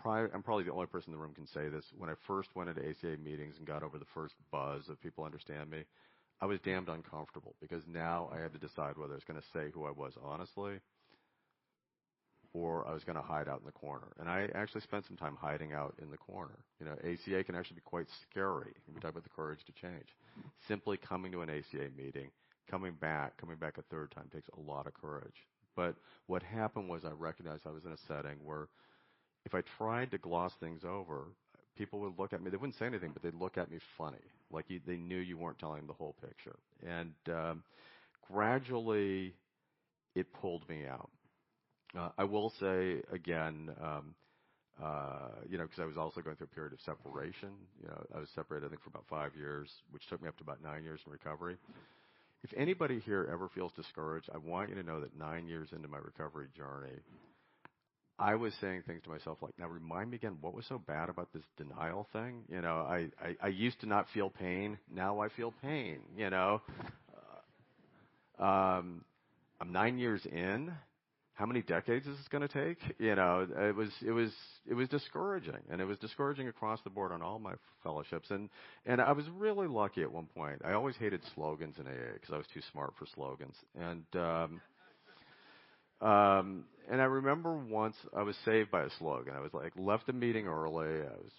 I'm probably the only person in the room can say this. When I first went into ACA meetings and got over the first buzz of people understand me, I was damned uncomfortable because now I had to decide whether I was going to say who I was honestly or I was going to hide out in the corner. And I actually spent some time hiding out in the corner. ACA can actually be quite scary. We talk about the courage to change. Simply coming to an ACA meeting, coming back a third time takes a lot of courage. But what happened was I recognized I was in a setting where if I tried to gloss things over, people would look at me. They wouldn't say anything, but they'd look at me funny, like they knew you weren't telling the whole picture. And gradually, it pulled me out. I will say again, because I was also going through a period of separation. I was separated, I think, for about 5 years, which took me up to about 9 years in recovery. If anybody here ever feels discouraged, I want you to know that 9 years into my recovery journey, I was saying things to myself like, now remind me again, what was so bad about this denial thing? I used to not feel pain. Now I feel pain, I'm 9 years in. How many decades is this going to take? It was discouraging, and it was discouraging across the board on all my fellowships. And I was really lucky at one point. I always hated slogans in AA because I was too smart for slogans. And I remember once I was saved by a slogan. I was left the meeting early. I was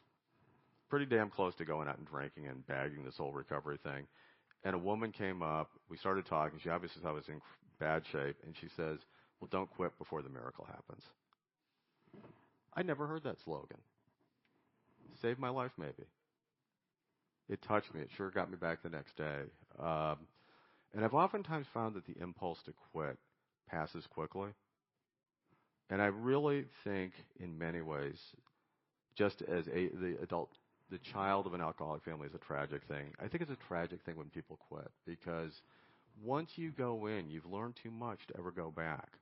pretty damn close to going out and drinking and bagging this whole recovery thing. And a woman came up. We started talking. She obviously thought I was in bad shape. And she says, well, don't quit before the miracle happens. I never heard that slogan. Saved my life, maybe. It touched me. It sure got me back the next day. And I've oftentimes found that the impulse to quit passes quickly. And I really think in many ways, just as the child of an alcoholic family is a tragic thing. I think it's a tragic thing when people quit because once you go in, you've learned too much to ever go back.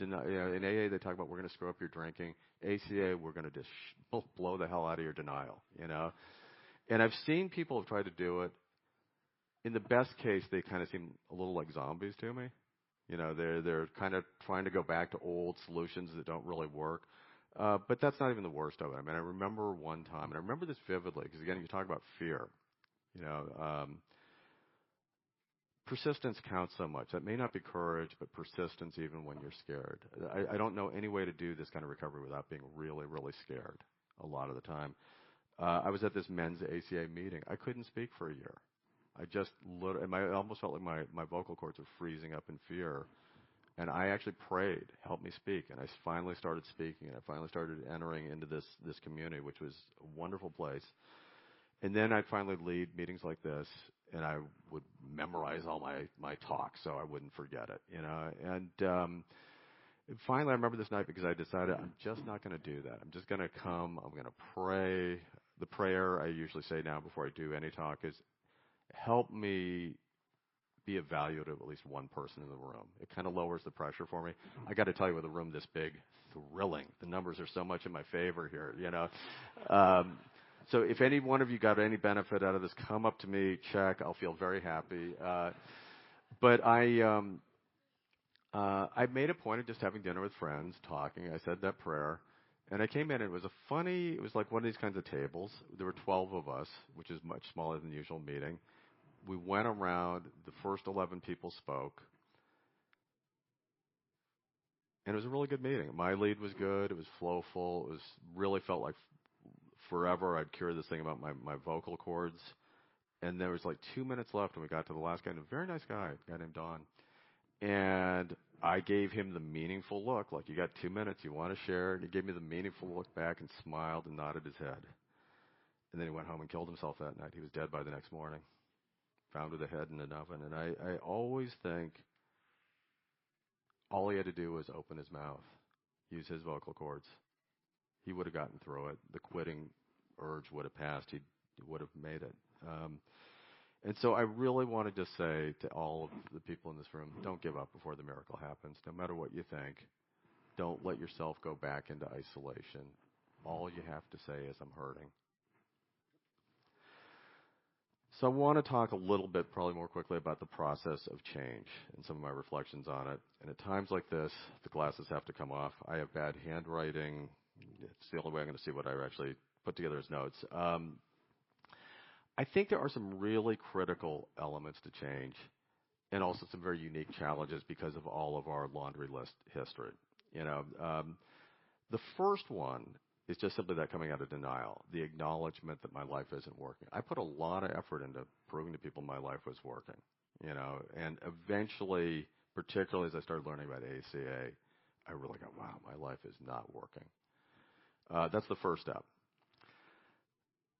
In AA, they talk about we're going to screw up your drinking. ACA, we're going to just blow the hell out of your denial, And I've seen people have tried to do it. In the best case, they kind of seem a little like zombies to me. They're kind of trying to go back to old solutions that don't really work. But that's not even the worst of it. I mean, I remember one time, and I remember this vividly because, again, you talk about fear. Persistence counts so much. That may not be courage, but persistence even when you're scared. I don't know any way to do this kind of recovery without being really, really scared a lot of the time. I was at this men's ACA meeting. I couldn't speak for a year. I almost felt like my vocal cords were freezing up in fear. And I actually prayed, help me speak. And I finally started speaking, and I finally started entering into this community, which was a wonderful place. And then I'd finally lead meetings like this, and I would memorize all my talks so I wouldn't forget it, And finally, I remember this night because I decided I'm just not going to do that. I'm just going to come. I'm going to pray. The prayer I usually say now before I do any talk is, help me be of value to at least one person in the room. It kind of lowers the pressure for me. I got to tell you, with a room this big, thrilling. The numbers are so much in my favor here, So if any one of you got any benefit out of this, come up to me, check. I'll feel very happy. But I made a point of just having dinner with friends, talking. I said that prayer. And I came in, and it was like one of these kinds of tables. There were 12 of us, which is much smaller than the usual meeting. We went around. The first 11 people spoke. And it was a really good meeting. My lead was good. It was flowful. It was really felt like forever I'd cured this thing about my vocal cords. And there was like 2 minutes left when we got to the last guy. And a very nice guy, a guy named Don. And I gave him the meaningful look, like, you got 2 minutes, you want to share. And he gave me the meaningful look back and smiled and nodded his head. And then he went home and killed himself that night. He was dead by the next morning, found with a head in an oven. And I always think all he had to do was open his mouth, use his vocal cords. He would have gotten through it. The quitting urge would have passed. He would have made it. And so I really want to just say to all of the people in this room, don't give up before the miracle happens. No matter what you think, don't let yourself go back into isolation. All you have to say is, I'm hurting. So I want to talk a little bit, probably more quickly, about the process of change and some of my reflections on it. And at times like this, the glasses have to come off. I have bad handwriting. It's the only way I'm going to see what I actually put together as notes. I think there are some really critical elements to change, and also some very unique challenges because of all of our laundry list history. The first one is just simply that coming out of denial, the acknowledgement that my life isn't working. I put a lot of effort into proving to people my life was working, and eventually, particularly as I started learning about ACA, I really got, wow, my life is not working. That's the first step.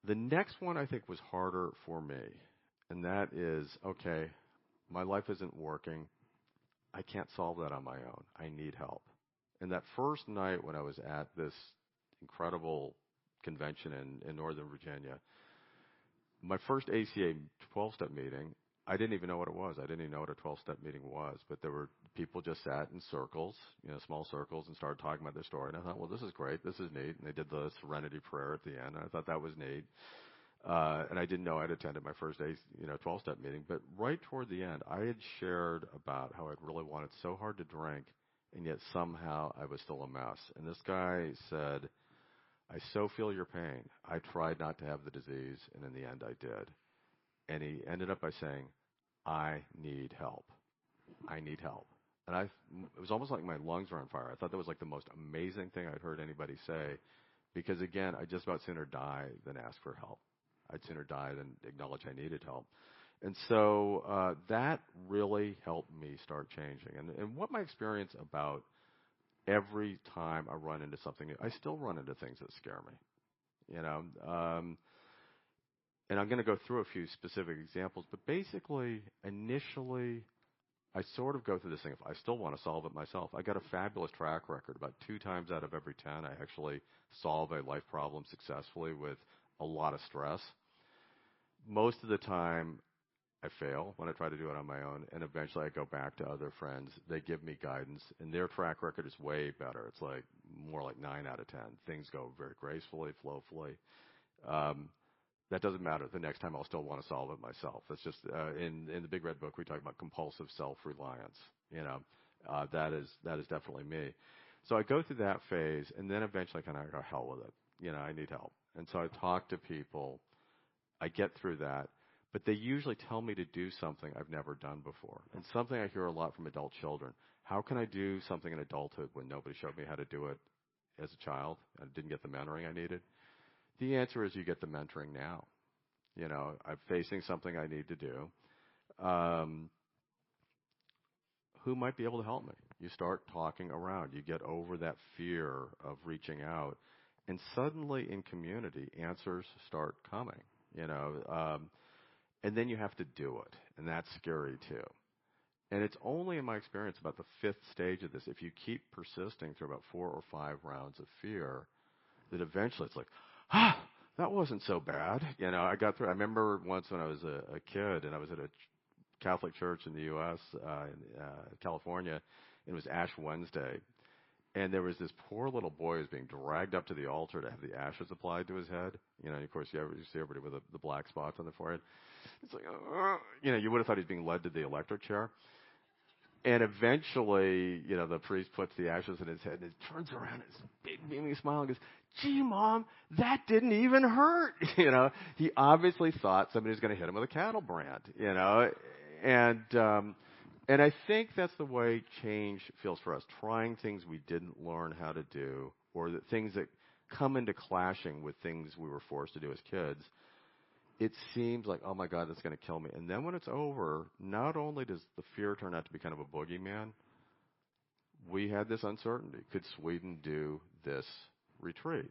The next one I think was harder for me, and that is, okay, my life isn't working. I can't solve that on my own. I need help. And that first night when I was at this incredible convention in Northern Virginia, my first ACA 12-step meeting, I didn't even know what it was. I didn't even know what a 12-step meeting was. But there were people just sat in circles, small circles, and started talking about their story. And I thought, well, this is great. This is neat. And they did the serenity prayer at the end. And I thought that was neat. And I didn't know I'd attended my first 12-step meeting. But right toward the end, I had shared about how I'd really wanted so hard to drink, and yet somehow I was still a mess. And this guy said, I so feel your pain. I tried not to have the disease, and in the end I did. And he ended up by saying, I need help. I need help. And it was almost like my lungs were on fire. I thought that was like the most amazing thing I'd heard anybody say, because again, I'd just about sooner die than ask for help. I'd sooner die than acknowledge I needed help. And so that really helped me start changing. And what my experience about every time I run into something new, I still run into things that scare me, and I'm going to go through a few specific examples, but basically, initially, I sort of go through this thing. If I still want to solve it myself, I got a fabulous track record. About 2 times out of every 10, I actually solve a life problem successfully with a lot of stress. Most of the time, I fail when I try to do it on my own, and eventually I go back to other friends. They give me guidance, and their track record is way better. It's like more like 9 out of 10. Things go very gracefully, flowfully. That doesn't matter. The next time I'll still want to solve it myself. It's just in the Big Red Book we talk about compulsive self-reliance. That is definitely me. So I go through that phase, and then eventually I kind of go, hell with it. I need help. And so I talk to people. I get through that. But they usually tell me to do something I've never done before. And something I hear a lot from adult children. How can I do something in adulthood when nobody showed me how to do it as a child? I didn't get the mentoring I needed. The answer is you get the mentoring now. I'm facing something I need to do. Who might be able to help me? You start talking around. You get over that fear of reaching out. And suddenly in community, answers start coming. And then you have to do it. And that's scary too. And it's only, in my experience, about the 5th stage of this, if you keep persisting through about 4 or 5 rounds of fear, that eventually it's like, that wasn't so bad. I got through. I remember once when I was a kid, and I was at a Catholic church in the U.S., in California, and it was Ash Wednesday. And there was this poor little boy who was being dragged up to the altar to have the ashes applied to his head. Of course, you see everybody with the black spots on their forehead. It's like, you would have thought he was being led to the electric chair. And eventually, the priest puts the ashes in his head and he turns around and his big beaming smile and goes, "Gee, Mom, that didn't even hurt." He obviously thought somebody was going to hit him with a cattle brand, And I think that's the way change feels for us. Trying things we didn't learn how to do, or the things that come into clashing with things we were forced to do as kids. It seems like, oh my God, that's going to kill me. And then when it's over, not only does the fear turn out to be kind of a boogeyman, we had this uncertainty. Could Sweden do this retreat?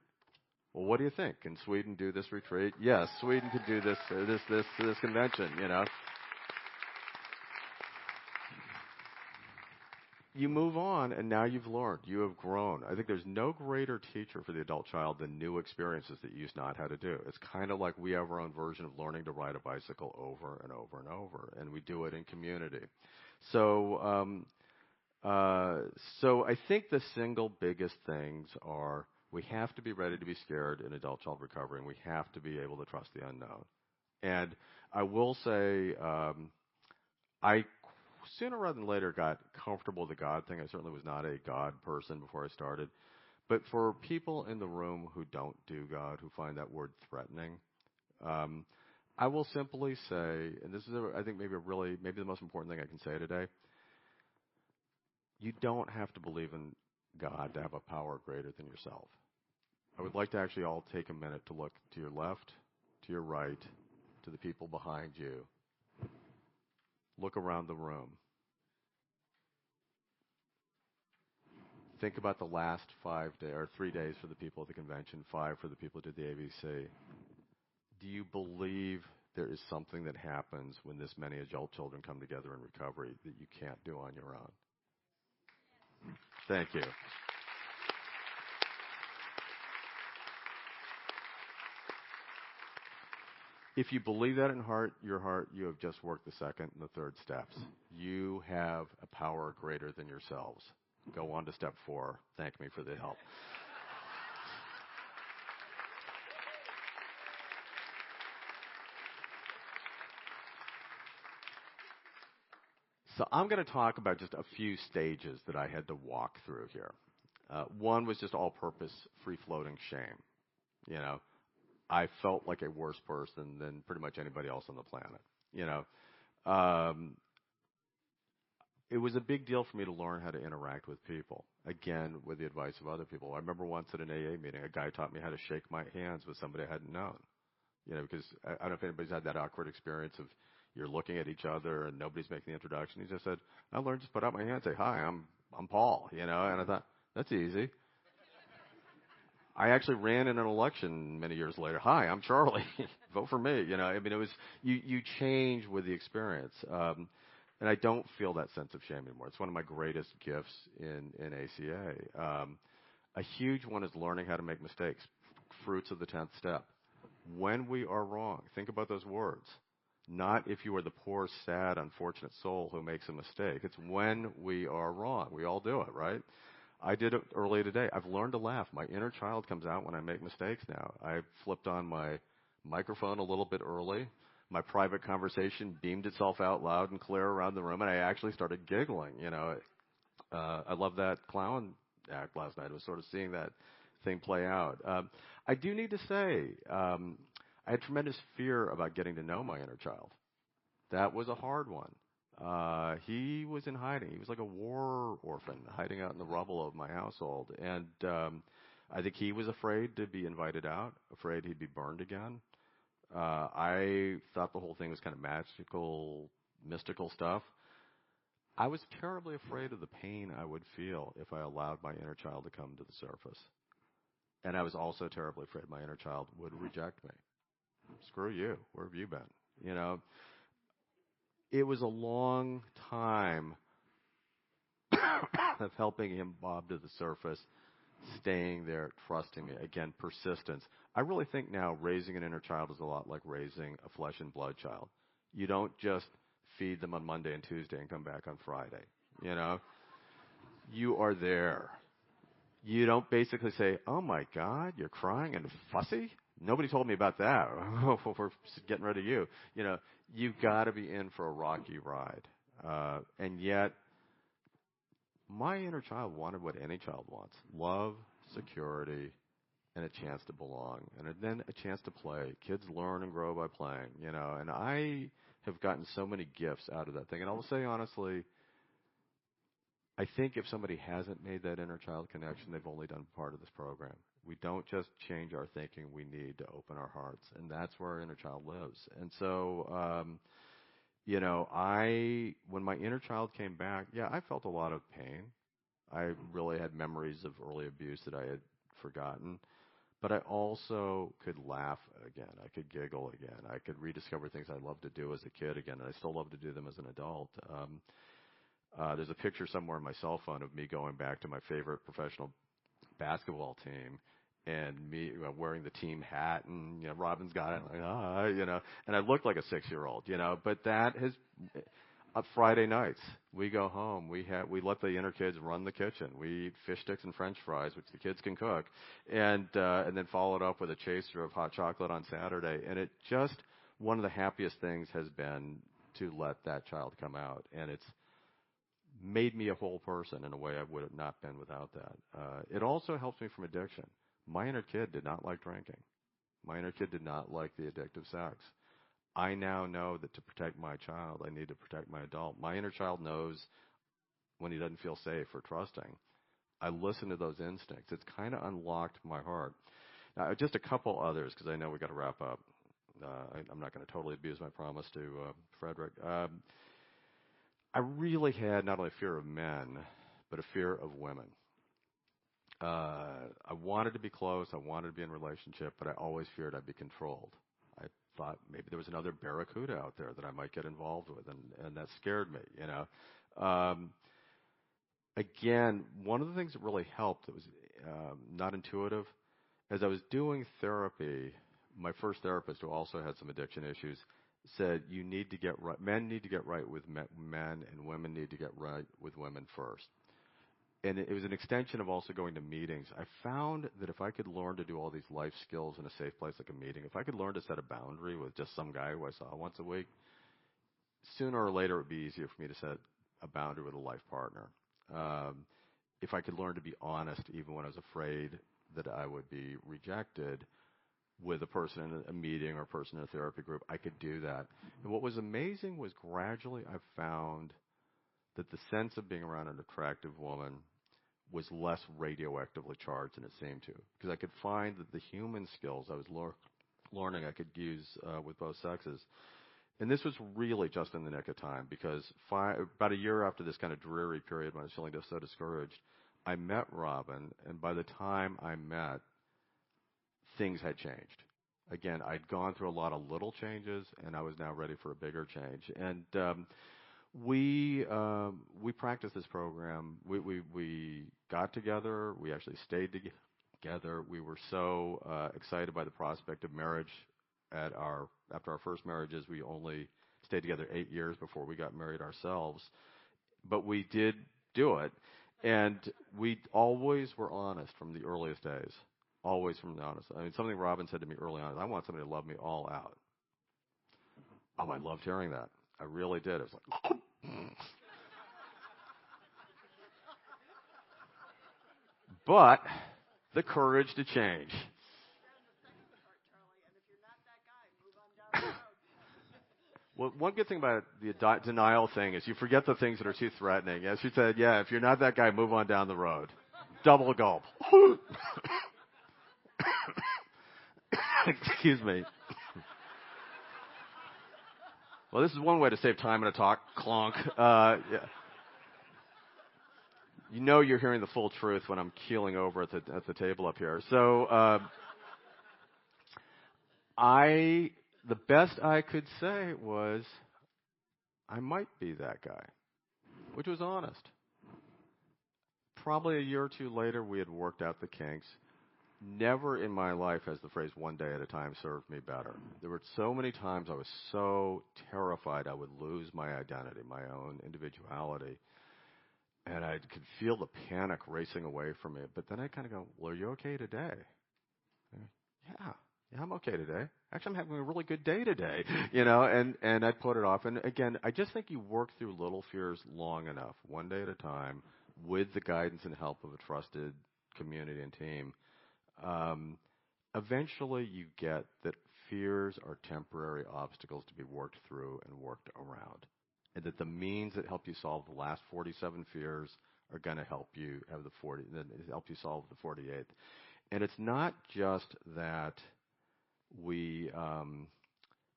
Well, what do you think? Can Sweden do this retreat? Yes, Sweden could do this convention, You move on, and now you've learned. You have grown. I think there's no greater teacher for the adult child than new experiences that you used not how to do. It's kind of like we have our own version of learning to ride a bicycle over and over and over, and we do it in community. So I think the single biggest things are we have to be ready to be scared in adult child recovery, and we have to be able to trust the unknown. And I will say I sooner rather than later got comfortable with the God thing. I certainly was not a God person before I started. But for people in the room who don't do God, who find that word threatening, I will simply say, and this is, I think, maybe the most important thing I can say today, you don't have to believe in God to have a power greater than yourself. I would like to actually all take a minute to look to your left, to your right, to the people behind you. Look around the room. Think about the last 5 days, or 3 days for the people at the convention, 5 for the people who did the ABC. Do you believe there is something that happens when this many adult children come together in recovery that you can't do on your own? Thank you. If you believe that in your heart, you have just worked the second and the third steps. You have a power greater than yourselves. Go on to step 4. Thank me for the help. So I'm going to talk about just a few stages that I had to walk through here. One was just all-purpose, free-floating shame. I felt like a worse person than pretty much anybody else on the planet. It was a big deal for me to learn how to interact with people, again, with the advice of other people. I remember once at an AA meeting, a guy taught me how to shake my hands with somebody I hadn't known. Because I don't know if anybody's had that awkward experience of you're looking at each other and nobody's making the introduction. He just said, I learned to just put out my hand and say, "Hi, I'm Paul," and I thought, that's easy. I actually ran in an election many years later. "Hi, I'm Charlie. Vote for me." It was, you change with the experience. And I don't feel that sense of shame anymore. It's one of my greatest gifts in ACA. A huge one is learning how to make mistakes. Fruits of the 10th step. When we are wrong, think about those words. Not if you are the poor, sad, unfortunate soul who makes a mistake. It's when we are wrong. We all do it, right? I did it earlier today. I've learned to laugh. My inner child comes out when I make mistakes now. I flipped on my microphone a little bit early. My private conversation beamed itself out loud and clear around the room, and I actually started giggling. I love that clown act last night. I was sort of seeing that thing play out. I do need to say, I had tremendous fear about getting to know my inner child. That was a hard one. He was in hiding. He was like a war orphan hiding out in the rubble of my household. And I think he was afraid to be invited out, afraid he'd be burned again. I thought the whole thing was kind of magical, mystical stuff. I was terribly afraid of the pain I would feel if I allowed my inner child to come to the surface. And I was also terribly afraid my inner child would reject me. Screw you. Where have you been? It was a long time of helping him bob to the surface, staying there, trusting me. Again, persistence. I really think now raising an inner child is a lot like raising a flesh and blood child. You don't just feed them on Monday and Tuesday and come back on Friday. You are there. You don't basically say, "Oh my God, you're crying and fussy." Nobody told me about that. We're getting rid of you. You've got to be in for a rocky ride. And yet, my inner child wanted what any child wants: love, security, and a chance to belong, and then a chance to play. Kids learn and grow by playing, and I have gotten so many gifts out of that thing. And I will say honestly, I think if somebody hasn't made that inner child connection, they've only done part of this program. We don't just change our thinking, we need to open our hearts, and that's where our inner child lives. And so, when my inner child came back, I felt a lot of pain. I really had memories of early abuse that I had forgotten. But I also could laugh again. I could giggle again. I could rediscover things I loved to do as a kid again, and I still love to do them as an adult. There's a picture somewhere on my cell phone of me going back to my favorite professional basketball team, and me wearing the team hat, and Robin's got it, and I looked like a 6-year-old, But that has Friday nights we go home. We let the inner kids run the kitchen. We eat fish sticks and French fries, which the kids can cook, and then follow it up with a chaser of hot chocolate on Saturday. And it just one of the happiest things has been to let that child come out, and it's made me a whole person in a way I would have not been without that. It also helps me from addiction. My inner kid did not like drinking. My inner kid did not like the addictive sex. I now know that to protect my child, I need to protect my adult. My inner child knows when he doesn't feel safe or trusting. I listen to those instincts. It's kind of unlocked my heart. Now, just a couple others, because I know we got to wrap up. I'm not going to totally abuse my promise to Frederick. I really had not only a fear of men, but a fear of women. I wanted to be close. I wanted to be in a relationship, but I always feared I'd be controlled. I thought maybe there was another barracuda out there that I might get involved with, and that scared me, Again, one of the things that really helped that was not intuitive, as I was doing therapy, my first therapist, who also had some addiction issues, said you need to get right. Men need to get right with men, and women need to get right with women first. And it was an extension of also going to meetings. I found that if I could learn to do all these life skills in a safe place like a meeting, if I could learn to set a boundary with just some guy who I saw once a week, sooner or later it would be easier for me to set a boundary with a life partner. If I could learn to be honest even when I was afraid that I would be rejected with a person in a meeting or a person in a therapy group, I could do that. And what was amazing was gradually I found that the sense of being around an attractive woman was less radioactively charged than it seemed to, because I could find that the human skills I was learning I could use with both sexes. And this was really just in the nick of time, because about a year after this kind of dreary period when I was feeling so discouraged, I met Robin, and by the time I met, things had changed. Again, I'd gone through a lot of little changes, and I was now ready for a bigger change. And we practiced this program. We got together. We actually stayed together. We were so excited by the prospect of marriage. After our first marriages, we only stayed together 8 years before we got married ourselves. But we did do it, and we always were honest from the earliest days. Always from the honest. I mean, something Robin said to me early on is, I want somebody to love me all out. Oh, I loved hearing that. I really did. It was like, but the courage to change. Well, one good thing about the denial thing is you forget the things that are too threatening. As she said, if you're not that guy, move on down the road. Double gulp. Excuse me. Well, this is one way to save time in a talk. Clonk. You're hearing the full truth when I'm keeling over at the table up here. So, the best I could say was, I might be that guy, which was honest. Probably a year or two later, we had worked out the kinks. Never in my life has the phrase one day at a time served me better. There were so many times I was so terrified I would lose my identity, my own individuality. And I could feel the panic racing away from me. But then I kind of go, well, are you okay today? Yeah. Yeah, I'm okay today. Actually, I'm having a really good day today, and I put it off. And again, I just think you work through little fears long enough, one day at a time, with the guidance and help of a trusted community and team. Eventually you get that fears are temporary obstacles to be worked through and worked around. And that the means that help you solve the last 47 fears are going to help you help you solve the 48th. And it's not just that we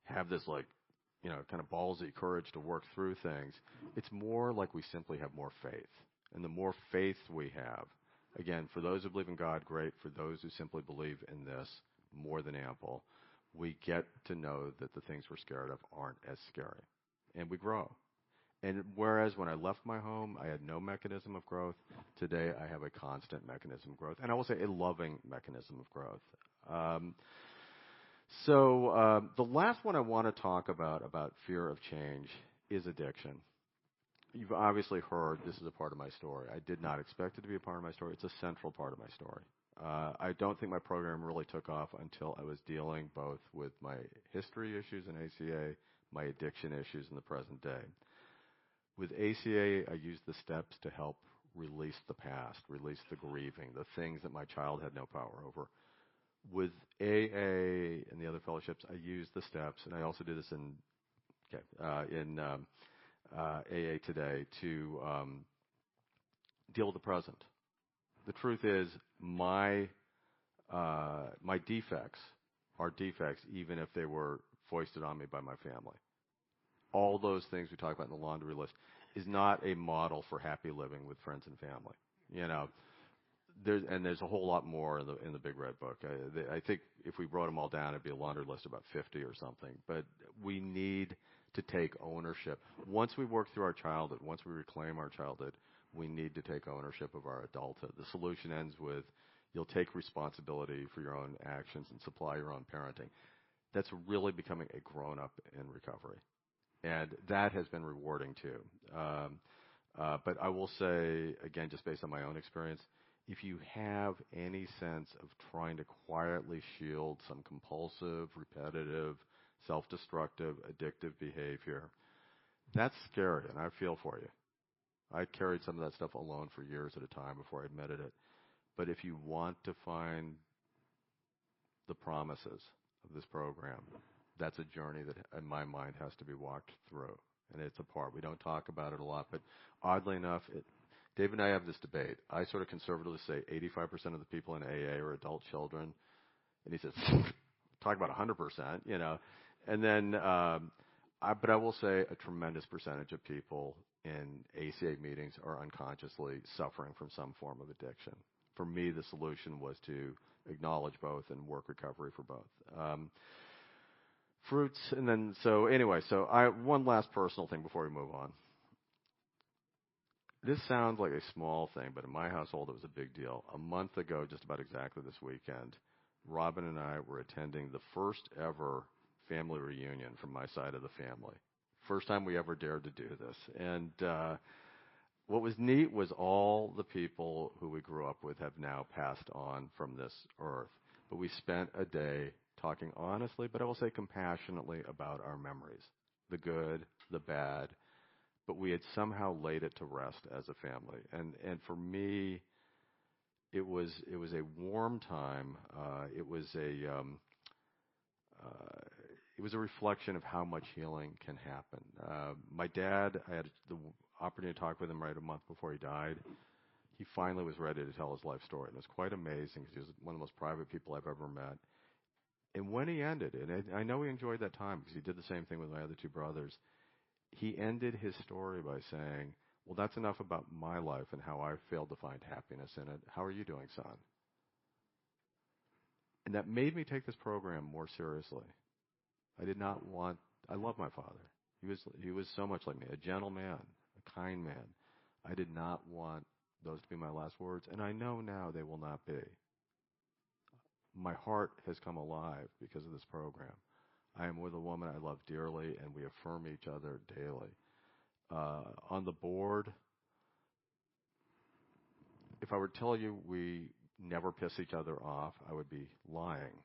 have this kind of ballsy courage to work through things. It's more like we simply have more faith. And the more faith we have, again, for those who believe in God, great. For those who simply believe in this, more than ample. We get to know that the things we're scared of aren't as scary. And we grow. And whereas when I left my home, I had no mechanism of growth, today I have a constant mechanism of growth. And I will say a loving mechanism of growth. So the last one I want to talk about fear of change, is addiction. You've obviously heard this is a part of my story. I did not expect it to be a part of my story. It's a central part of my story. I don't think my program really took off until I was dealing both with my history issues in ACA, my addiction issues in the present day. With ACA, I used the steps to help release the past, release the grieving, the things that my child had no power over. With AA and the other fellowships, I use the steps, and I also do this in AA today to deal with the present. The truth is, my defects are defects, even if they were foisted on me by my family. All those things we talk about in the laundry list is not a model for happy living with friends and family. There's a whole lot more in the Big Red Book. I think if we wrote them all down, it'd be a laundry list of about 50 or something. But we need to take ownership. Once we work through our childhood, once we reclaim our childhood, we need to take ownership of our adulthood. The solution ends with you'll take responsibility for your own actions and supply your own parenting. That's really becoming a grown-up in recovery. And that has been rewarding too. But I will say, again, just based on my own experience, if you have any sense of trying to quietly shield some compulsive, repetitive, self-destructive, addictive behavior, that's scary, and I feel for you. I carried some of that stuff alone for years at a time before I admitted it. But if you want to find the promises of this program, that's a journey that, in my mind, has to be walked through. And it's a part. We don't talk about it a lot, but oddly enough, Dave and I have this debate. I sort of conservatively say 85% of the people in AA are adult children. And he says, talk about 100%, And then, but I will say a tremendous percentage of people in ACA meetings are unconsciously suffering from some form of addiction. For me, the solution was to acknowledge both and work recovery for both. Fruits, and then, one last personal thing before we move on. This sounds like a small thing, but in my household, it was a big deal. A month ago, just about exactly this weekend, Robin and I were attending the first ever family reunion from my side of the family. First time we ever dared to do this. And what was neat was all the people who we grew up with have now passed on from this earth. But we spent a day talking honestly, but I will say compassionately about our memories, the good, the bad, but we had somehow laid it to rest as a family. And for me, it was a warm time. It was a reflection of how much healing can happen. My dad, I had the opportunity to talk with him right a month before he died. He finally was ready to tell his life story. And it was quite amazing because he was one of the most private people I've ever met. And when he ended, and I know he enjoyed that time because he did the same thing with my other two brothers, he ended his story by saying, well, that's enough about my life and how I failed to find happiness in it. How are you doing, son? And that made me take this program more seriously. I love my father. He was so much like me, a gentle man, a kind man. I did not want those to be my last words, and I know now they will not be. My heart has come alive because of this program. I am with a woman I love dearly, and we affirm each other daily. On the board, if I were to tell you we never piss each other off, I would be lying.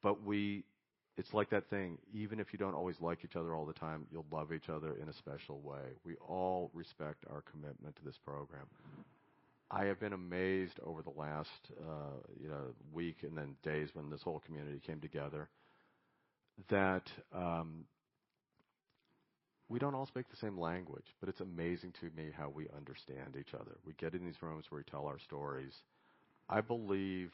But it's like that thing, even if you don't always like each other all the time, you'll love each other in a special way. We all respect our commitment to this program. I have been amazed over the last week and then days when this whole community came together that we don't all speak the same language, but it's amazing to me how we understand each other. We get in these rooms where we tell our stories. I believe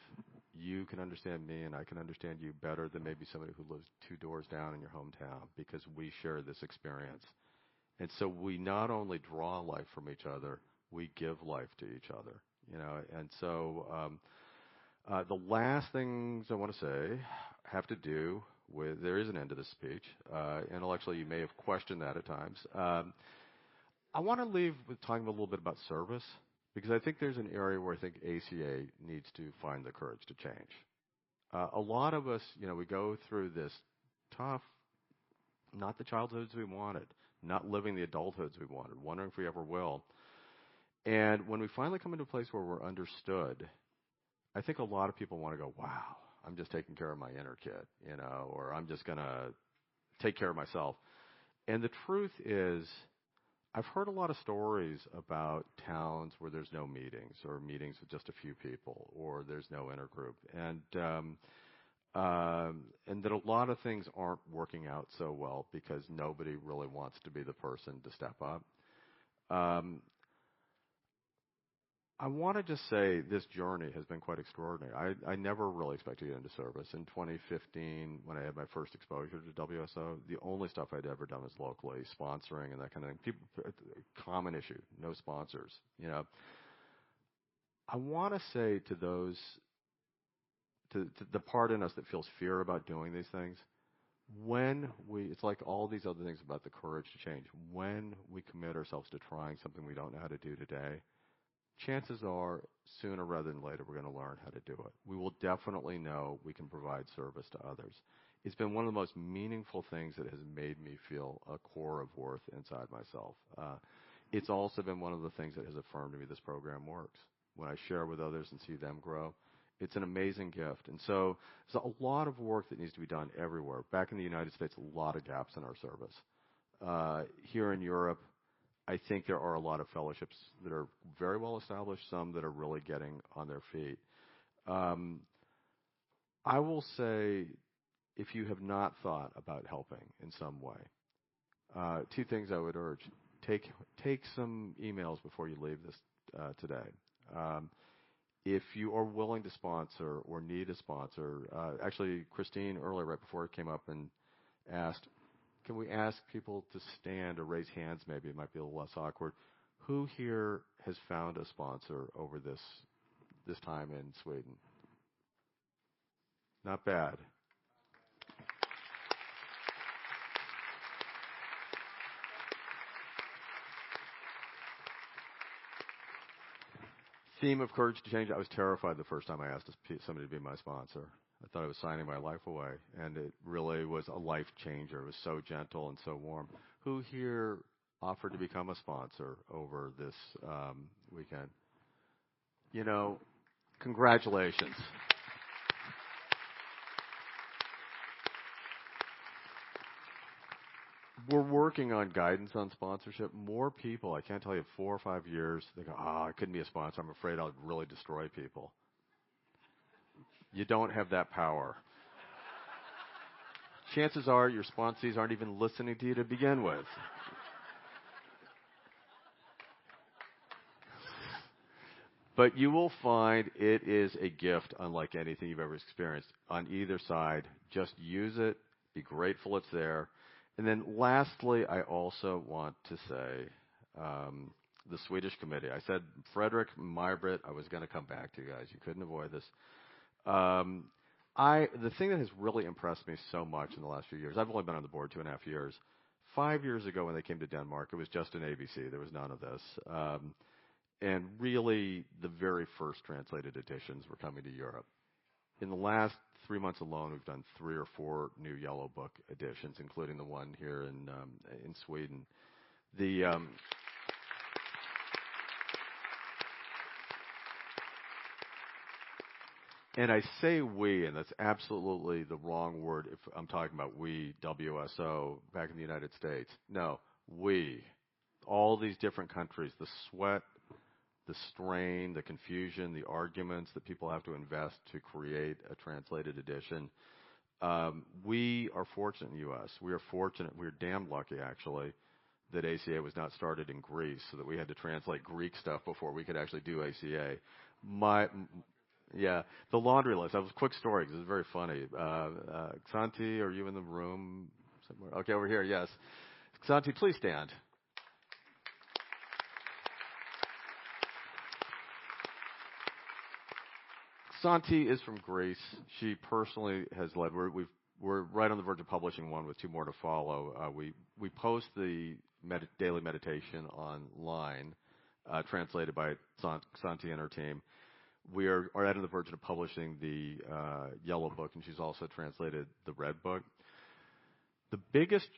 you can understand me and I can understand you better than maybe somebody who lives 2 doors down in your hometown because we share this experience. And so we not only draw life from each other, we give life to each other, And so the last things I want to say have to do with, there is an end to this speech. Intellectually, you may have questioned that at times. I want to leave with talking a little bit about service because I think there's an area where I think ACA needs to find the courage to change. A lot of us, we go through this tough, not the childhoods we wanted, not living the adulthoods we wanted, wondering if we ever will. And when we finally come into a place where we're understood, I think a lot of people want to go, wow, I'm just taking care of my inner kid, or I'm just going to take care of myself. And the truth is, I've heard a lot of stories about towns where there's no meetings or meetings with just a few people or there's no intergroup. And that a lot of things aren't working out so well because nobody really wants to be the person to step up. I want to just say this journey has been quite extraordinary. I never really expected to get into service. In 2015, when I had my first exposure to WSO, the only stuff I'd ever done was locally, sponsoring and that kind of thing. Common issue, no sponsors. I want to say to those, to the part in us that feels fear about doing these things, it's like all these other things about the courage to change. When we commit ourselves to trying something we don't know how to do today, chances are, sooner rather than later, we're going to learn how to do it. We will definitely know we can provide service to others. It's been one of the most meaningful things that has made me feel a core of worth inside myself. It's also been one of the things that has affirmed to me this program works. When I share with others and see them grow, it's an amazing gift. And so there's a lot of work that needs to be done everywhere. Back in the United States, a lot of gaps in our service. Here in Europe, I think there are a lot of fellowships that are very well established, some that are really getting on their feet. I will say, if you have not thought about helping in some way, 2 things I would urge. Take some emails before you leave this today. If you are willing to sponsor or need a sponsor, actually, Christine earlier, right before it came up and asked, can we ask people to stand or raise hands maybe? It might be a little less awkward. Who here has found a sponsor over this time in Sweden? Not bad. Theme of courage to change. I was terrified the first time I asked somebody to be my sponsor. I thought I was signing my life away, and it really was a life changer. It was so gentle and so warm. Who here offered to become a sponsor over this weekend? Congratulations. We're working on guidance on sponsorship. More people, I can't tell you, 4 or 5 years, they go, I couldn't be a sponsor. I'm afraid I'll really destroy people. You don't have that power. Chances are your sponsees aren't even listening to you to begin with. But you will find it is a gift unlike anything you've ever experienced on either side. Just use it. Be grateful it's there. And then lastly, I also want to say the Swedish committee. I said, Frederick, Maj-Britt, I was going to come back to you guys. You couldn't avoid this. The thing that has really impressed me so much in the last few years, I've only been on the board 2.5 years. 5 years ago when they came to Denmark, it was just an ABC. There was none of this. And really, the very first translated editions were coming to Europe. In the last 3 months alone, we've done 3 or 4 new Yellow Book editions, including the one here in Sweden. And I say we, and that's absolutely the wrong word if I'm talking about we, WSO, back in the United States. No, we. All these different countries, the sweat, the strain, the confusion, the arguments that people have to invest to create a translated edition. We are fortunate in the U.S. We are fortunate. We're damn lucky, actually, that ACA was not started in Greece, so that we had to translate Greek stuff before we could actually do ACA. The laundry list. That was a quick story because it's very funny. Xanti, are you in the room somewhere? Okay, over here, yes. Xanti, please stand. Xanti is from Greece. She personally has led. We're right on the verge of publishing one with 2 more to follow. We post the daily meditation online, translated by Xanti and her team. We are right on the verge of publishing the yellow book, and she's also translated the red book.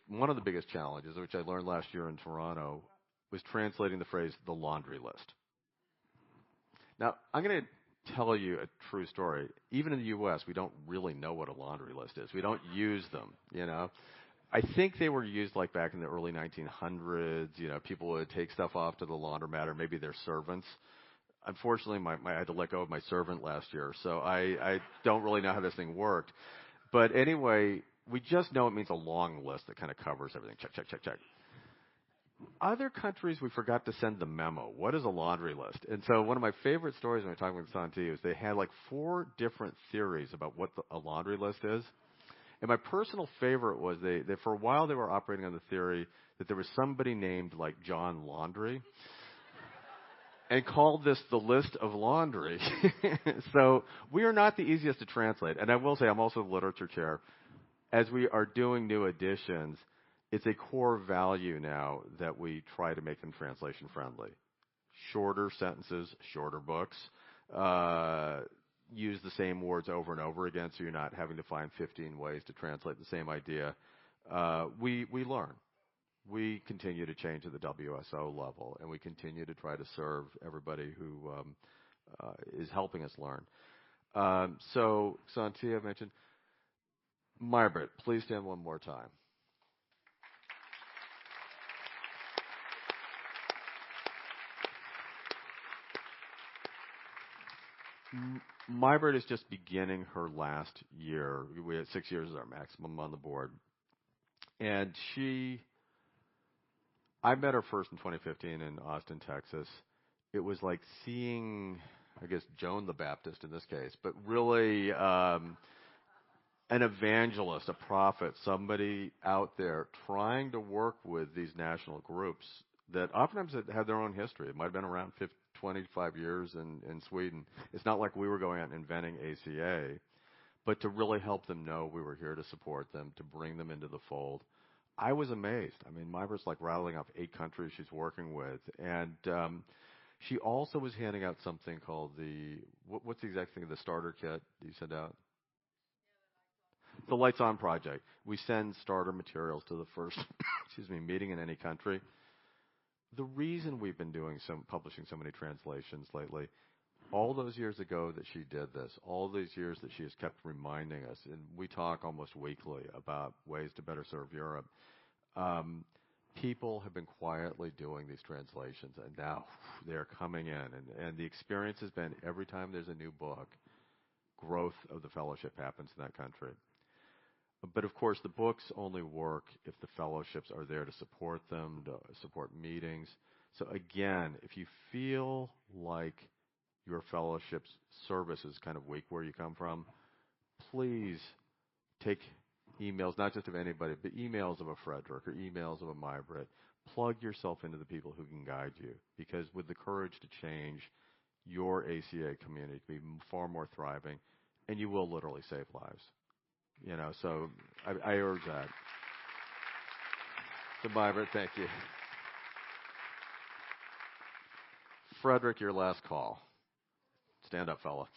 One of the biggest challenges, which I learned last year in Toronto, was translating the phrase "the laundry list." Now, I'm going to tell you a true story. Even in the U.S., we don't really know what a laundry list is. We don't use them, I think they were used like back in the early 1900s. People would take stuff off to the laundromat, or maybe their servants. Unfortunately, I had to let go of my servant last year, so I don't really know how this thing worked. But anyway, we just know it means a long list that kind of covers everything. Check, check, check, check. Other countries, we forgot to send the memo. What is a laundry list? And so one of my favorite stories when I talked with Santi is they had like 4 different theories about what a laundry list is. And my personal favorite was they for a while they were operating on the theory that there was somebody named like John Laundry and called this the list of laundry. So we are not the easiest to translate. And I will say I'm also the literature chair. As we are doing new editions, it's a core value now that we try to make them translation friendly. Shorter sentences, shorter books. Use the same words over and over again, so you're not having to find 15 ways to translate the same idea. We learn. We continue to change at the WSO level, and we continue to try to serve everybody who is helping us learn. So, Santi, I mentioned. Margaret, please stand one more time. Margaret is just beginning her last year. We had 6 years as our maximum on the board. And I met her first in 2015 in Austin, Texas. It was like seeing, I guess, Joan the Baptist in this case, but really an evangelist, a prophet, somebody out there trying to work with these national groups that oftentimes have their own history. It might have been around 25 years in Sweden. It's not like we were going out and inventing ACA, but to really help them know we were here to support them, to bring them into the fold. I was amazed. I mean, Margaret's like rattling off 8 countries she's working with. And she also was handing out something called what's the exact thing, the starter kit you send out? The Lights On Project. We send starter materials to the first meeting in any country. The reason we've been publishing so many translations lately, all those years ago that she did this, all these years that she has kept reminding us, and we talk almost weekly about ways to better serve Europe, people have been quietly doing these translations, and now they're coming in. And the experience has been every time there's a new book, growth of the fellowship happens in that country. But, of course, the books only work if the fellowships are there to support them, to support meetings. So, again, if you feel like your fellowship's service is kind of weak where you come from, please take emails, not just of anybody, but emails of a Frederick or emails of a Margaret. Plug yourself into the people who can guide you, because with the courage to change, your ACA community can be far more thriving, and you will literally save lives. So I urge that. So, Margaret, thank you. Frederick, your last call. Stand up, fella.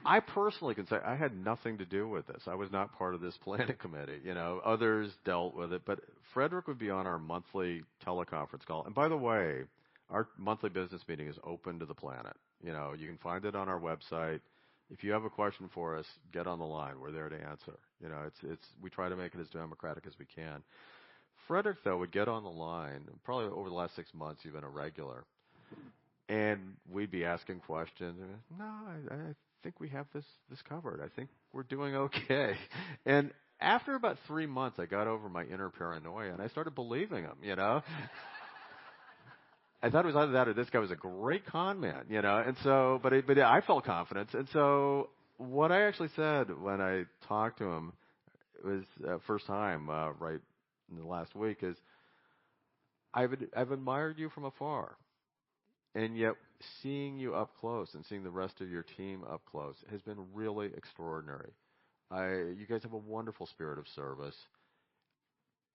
I personally can say I had nothing to do with this. I was not part of this planning committee. Others dealt with it. But Frederick would be on our monthly teleconference call. And by the way, our monthly business meeting is open to the planet. You can find it on our website. If you have a question for us, get on the line. We're there to answer. We try to make it as democratic as we can. Frederick, though, would get on the line, probably over the last 6 months, you've been a regular. And we'd be asking questions. No, I think we have this covered. I think we're doing okay. And after about 3 months, I got over my inner paranoia, and I started believing him, I thought it was either that or this guy was a great con man, And so, but I felt confidence. And so what I actually said when I talked to him was first time right in the last week is, I've admired you from afar. And yet seeing you up close and seeing the rest of your team up close has been really extraordinary. You guys have a wonderful spirit of service.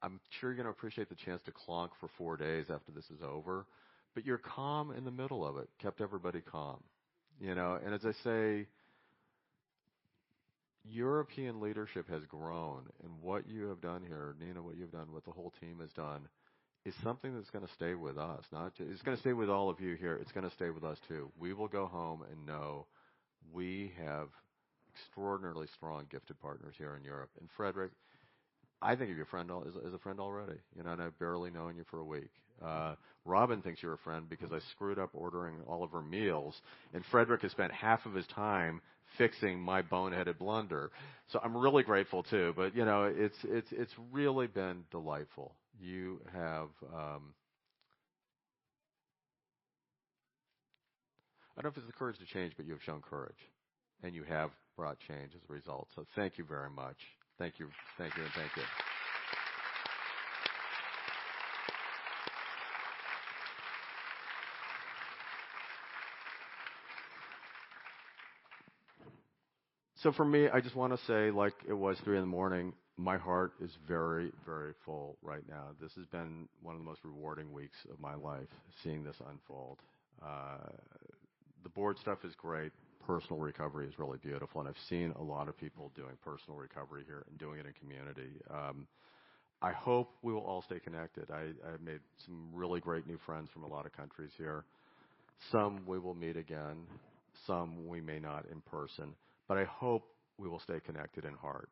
I'm sure you're going to appreciate the chance to clonk for 4 days after this is over. But you're calm in the middle of it, kept everybody calm. And as I say, European leadership has grown. And what you have done here, Nina, what you've done, what the whole team has done, is something that's going to stay with us. It's going to stay with all of you here. It's going to stay with us, too. We will go home and know we have extraordinarily strong, gifted partners here in Europe. And Frederick, I think of your friend as a friend already, and I've barely known you for a week. Robin thinks you're a friend because I screwed up ordering all of her meals, and Frederick has spent half of his time fixing my boneheaded blunder. So I'm really grateful too. But it's really been delightful. You have I don't know if it's the courage to change, but you have shown courage, and you have brought change as a result. So thank you very much. Thank you, and thank you. So for me, I just want to say, like it was 3 a.m, my heart is very, very full right now. This has been one of the most rewarding weeks of my life, seeing this unfold. The board stuff is great. Personal recovery is really beautiful, and I've seen a lot of people doing personal recovery here and doing it in community. I hope we will all stay connected. I've made some really great new friends from a lot of countries here. Some we will meet again. Some we may not in person. But I hope we will stay connected in heart.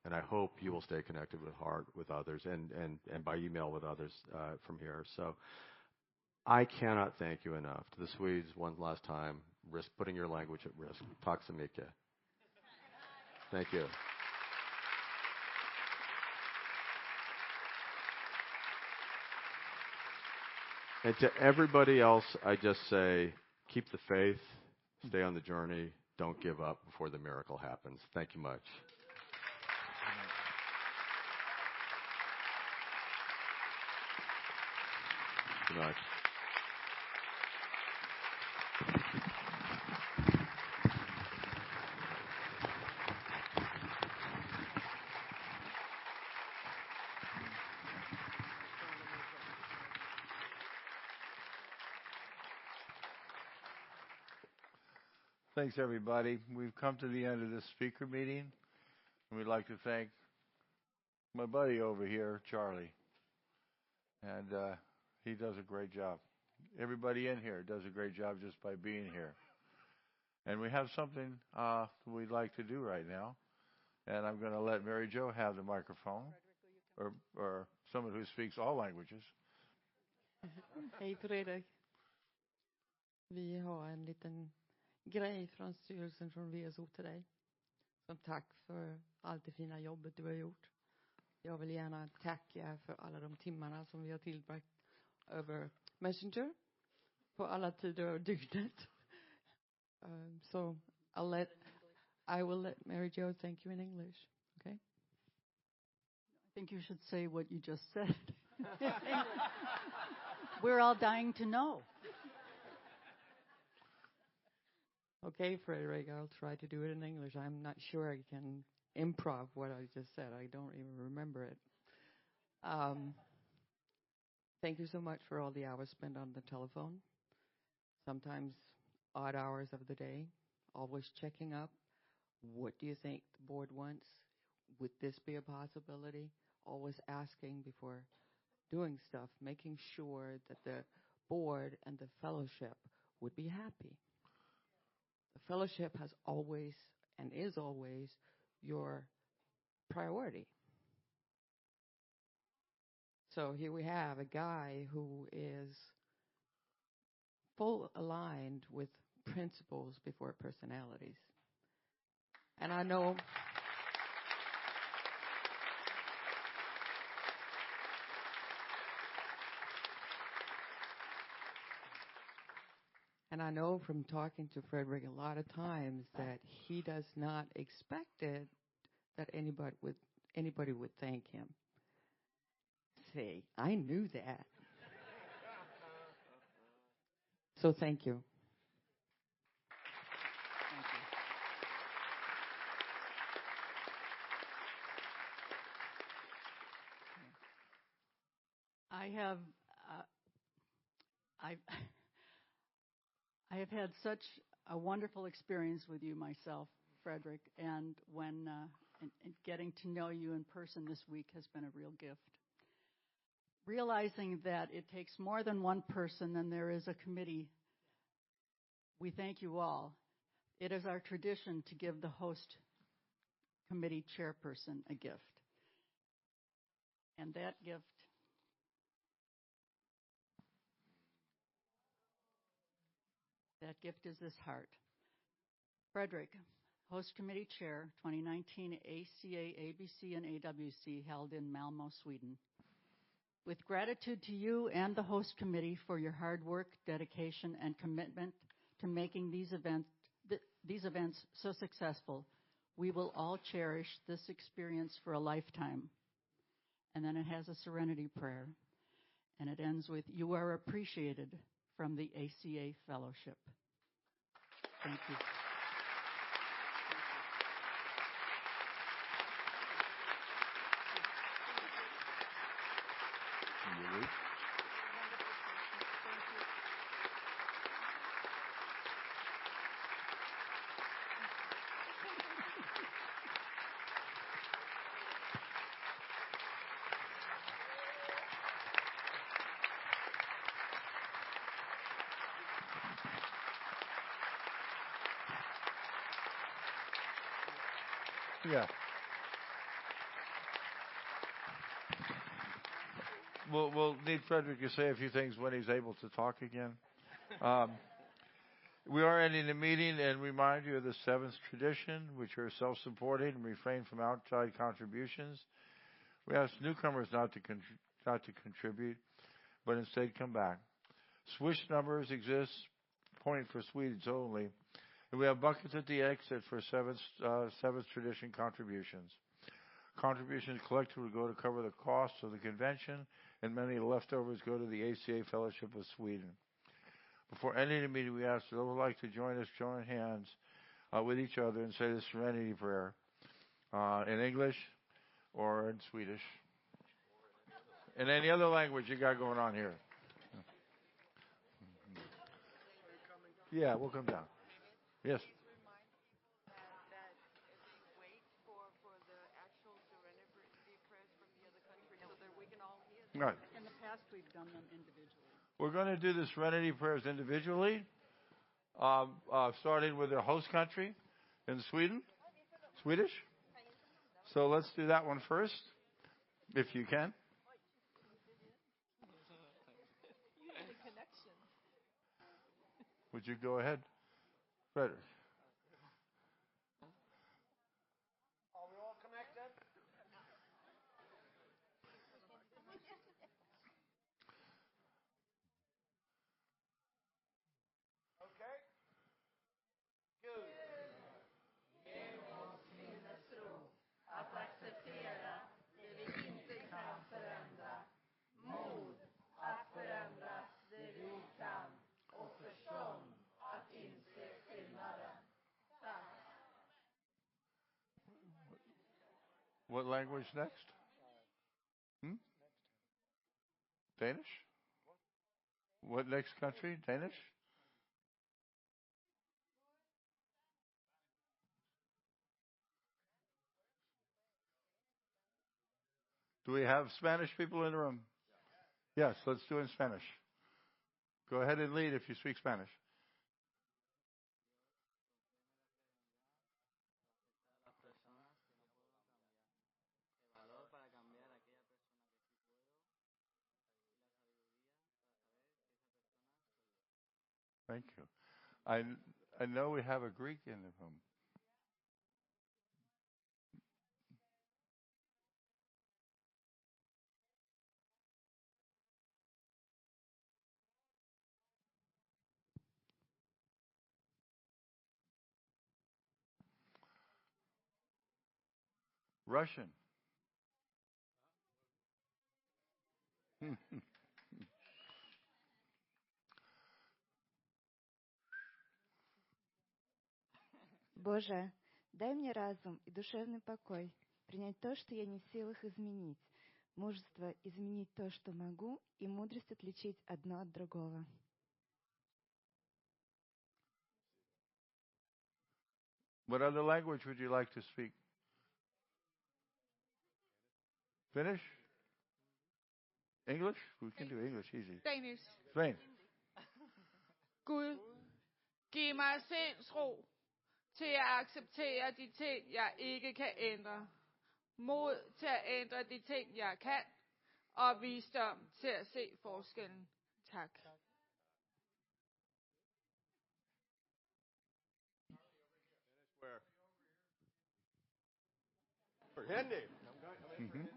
And I hope you will stay connected with heart with others and by email with others from here. So I cannot thank you enough. To the Swedes, one last time, putting your language at risk. Tack så mycket. Thank you. And to everybody else, I just say, keep the faith, stay on the journey, don't give up before the miracle happens. Thank you much. Good night. Thanks, everybody. We've come to the end of this speaker meeting, and we'd like to thank my buddy over here, Charlie. And he does a great job. Everybody in here does a great job just by being here. And we have something we'd like to do right now. And I'm going to let Mary Jo have the microphone, or someone who speaks all languages. Hej Fredrik. Vi har en liten grej från styrelsen från VSO till dig. Som tack för allt det fina jobbet du har gjort. Jag vill gärna tacka för alla de timmarna som vi har tillbragt över Messenger. På alla tider av dygnet. So I will let Mary Jo thank you in English. Okay? I think you should say what you just said. We're all dying to know. Okay, Frederick, I'll try to do it in English. I'm not sure I can improv what I just said. I don't even remember it. Thank you so much for all the hours spent on the telephone. Sometimes odd hours of the day. Always checking up, what do you think the board wants? Would this be a possibility? Always asking before doing stuff, making sure that the board and the fellowship would be happy. The fellowship has always and is always your priority. So here we have a guy who is full aligned with principles before personalities. And I know from talking to Frederick a lot of times that he does not expect it that anybody would thank him. See, I knew that. So thank you. Thank you. I have had such a wonderful experience with you myself, Frederick, and when and getting to know you in person this week has been a real gift. Realizing that it takes more than one person and there is a committee, we thank you all. It is our tradition to give the host committee chairperson a gift. And that gift is this heart. Frederick, host committee chair, 2019 ACA, ABC, and AWC held in Malmö, Sweden. With gratitude to you and the host committee for your hard work, dedication, and commitment to making these events so successful, we will all cherish this experience for a lifetime. And then it has a serenity prayer. And it ends with, you are appreciated, from the ACA Fellowship. Thank you. Yeah. We'll need Frederick to say a few things when he's able to talk again. We are ending the meeting and remind you of the seventh tradition, which are self-supporting and refrain from outside contributions. We ask newcomers not to contribute, but instead come back. Swish numbers exist, pointing for Swedes only. And we have buckets at the exit for seventh tradition contributions. Contributions collected will go to cover the costs of the convention, and many leftovers go to the ACA Fellowship of Sweden. Before ending the meeting, we ask those who would like to join us, join hands with each other and say the Serenity Prayer in English or in Swedish. In any other language you got going on here. Yeah, we'll come down. Yes. Please remind people that they wait for the actual serenity prayers from the other country so that we can all hear them. Right. In the past, we've done them individually. We're going to do the Serenity Prayers individually, starting with the host country in Swedish. So let's do that one first, if you can. Would you go ahead, Frederick? Are we all connected? Okay. Good. Att acceptera det vi inte kan förändra. Mod att förändra det vi kan. Och förstånd att inse skillnaden. Tack. What language next? Danish? What next country? Danish? Do we have Spanish people in the room? Yes, let's do it in Spanish. Go ahead and lead if you speak Spanish. Thank you. I know we have a Greek in the room. Russian. Боже, дай мне разум и душевный покой, принять то, что я не в силах изменить, мужество изменить то, что могу, и мудрость отличить одно от другого. What other language would you like to speak? Finnish? English? We can do English easy. Danish. Spain. Gud, giv mig sindsro til at acceptere de ting, jeg ikke kan ændre. Mod til at ændre de ting, jeg kan. Og visdom til at se forskellen. Tak. Where? For Hindi. Mm-hmm.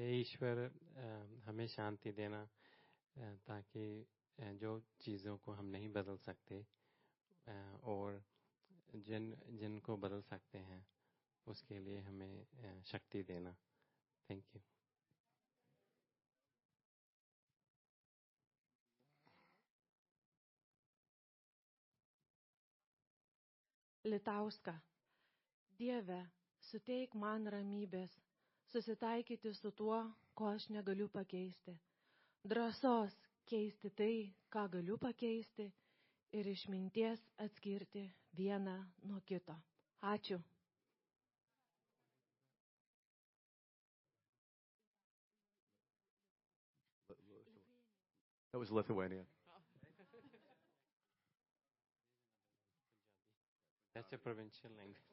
ईश्वर हमें शांति देना ताकि जो चीज़ों को हम नहीं बदल सकते और जिनको बदल सकते हैं उसके लिए हमें शक्ति देना. Thank you. Litauska. Dieve, suteik man ramybės, susitaikyti su tuo, ko aš negaliu pakeisti. Drąsos keisti tai, ką galiu pakeisti, ir išminties atskirti vieną nuo kito. Ačiū. That was Lithuanian. That's a provincial language.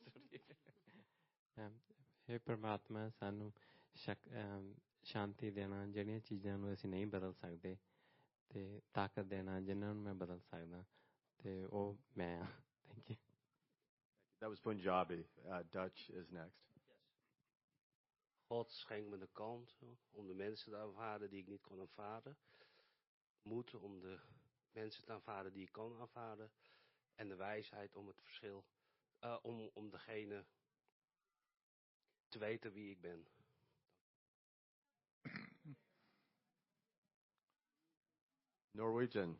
हे परमात्मा सानू शांति देना ਜਿਹੜੀਆਂ ਚੀਜ਼ਾਂ ਨੂੰ ਅਸੀਂ ਨਹੀਂ ਬਦਲ ਸਕਦੇ ਤੇ ਤਾਕਤ ਦੇਣਾ ਜਿਨ੍ਹਾਂ ਨੂੰ ਮੈਂ ਬਦਲ ਸਕਦਾ ਤੇ ਉਹ ਮੈਂ ਹਾਂ. Thank you. That was Punjabi. Dutch is next. God schenkt me de kalmte om de mensen te aanvaarden die ik niet kon aanvaarden. Moed om de mensen te aanvaarden die ik kan aanvaarden. En de wijsheid om het verschil, om degene te weten wie ik ben. Norwegian.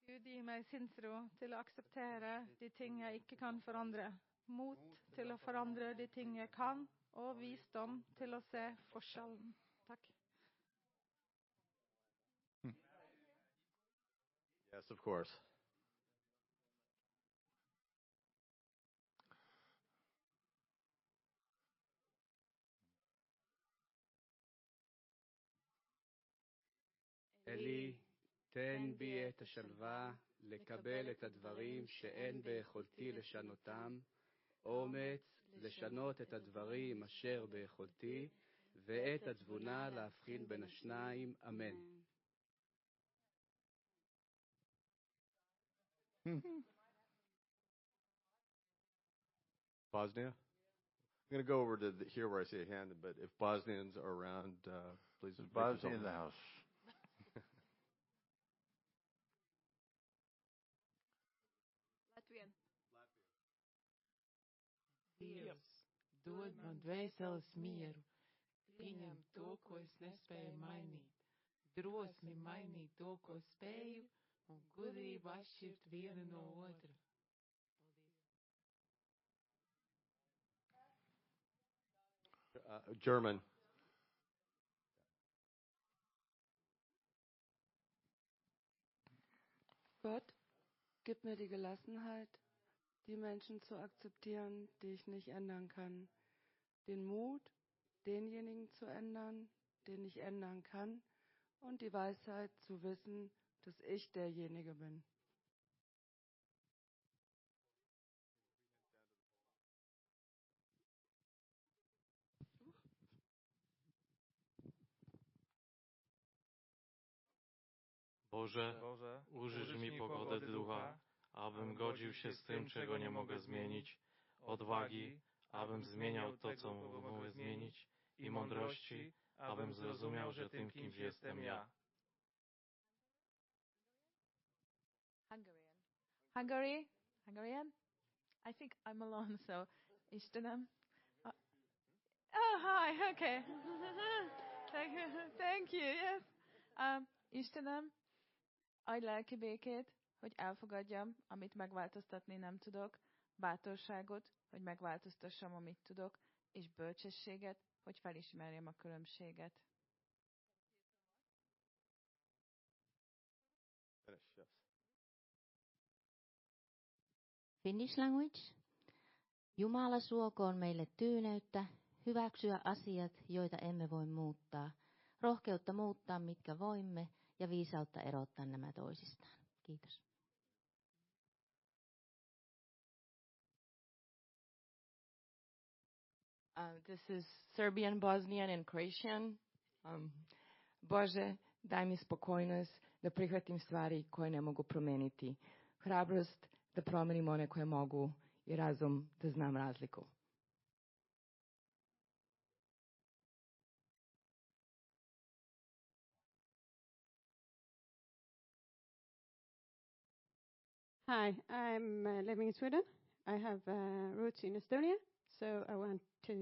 Gud gir meg sinnsro til å akseptere de ting jeg ikke kan forandre. Mot til å forandre de ting jeg kan, og visdom til å se forskjellen. Takk. Yes, of course. אלי, תן בי את השלווה לקבל את הדברים שאין ביכולתי לשנותם, אומץ לשנות את הדברים אשר ביכולתי, ואת התבונה להבחין בין השניים. אמן. Bosnia? I'm going to go over to here where I see a hand, but if Bosnians are around, please. Bosnia in the house. Latvian. Dievs, dod man dvēseles mieru, pieņem to, ko es nespēju mainīt, drosmi mainīt to, ko spēju, un gudrību atšķirt vienu no otra. German. Gott, gib mir die Gelassenheit, die Menschen zu akzeptieren, die ich nicht ändern kann. Den Mut, denjenigen zu ändern, den ich ändern kann. Und die Weisheit zu wissen, dass ich derjenige bin. Boże, użycz mi pogody ducha, abym godził się z tym, czego nie mogę zmienić, odwagi, abym zmieniał to, co mogę zmienić, i mądrości, abym zrozumiał, że tym kimś jestem ja. Hungarian? I think I'm alone, so Istenem. Oh, hi, okay. Thank you, yes. Istenem, adj lelki békét, hogy elfogadjam, amit megváltoztatni nem tudok, bátorságot, hogy megváltoztassam, amit tudok, és bölcsességet, hogy felismerjem a különbséget. Finnish language. Jumala suokoon meille tyyneyttä, hyväksyä asiat, joita emme voi muuttaa, rohkeutta muuttaa, mitkä voimme, ja viisautta erottaa nämä toisistaan. Kiitos. This is Serbian, Bosnian, and Croatian. Bože, daj mi spokojnost da prihvatim stvari koje ne mogu promeniti. Hrabrost da promenim one koje mogu i razum da znam razliku. Hi, I'm living in Sweden. I have roots in Estonia, so I want to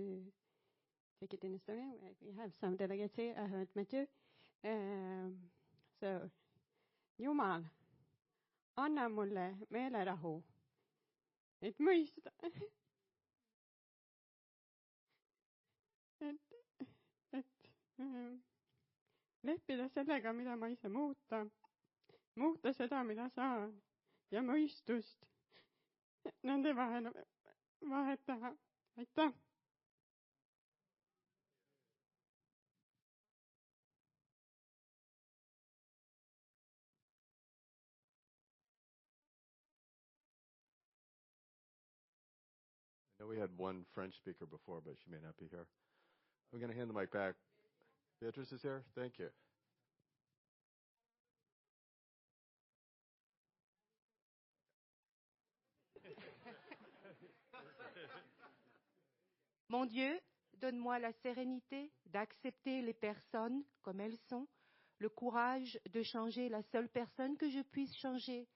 take it in Estonia. We have some delegates here. I haven't met you. So, Jumal, anna mulle meelerahu, et mõista, et leppida sellega, mida ma ise muuta seda, mida saan, ja mõistust nende vahel vahet teha. Aitäh! I know we had one French speaker before, but she may not be here. I'm going to hand the mic back. Beatrice is here. Thank you. Mon Dieu, donne-moi la sérénité d'accepter les personnes comme elles sont, le courage de changer la seule personne que je puisse changer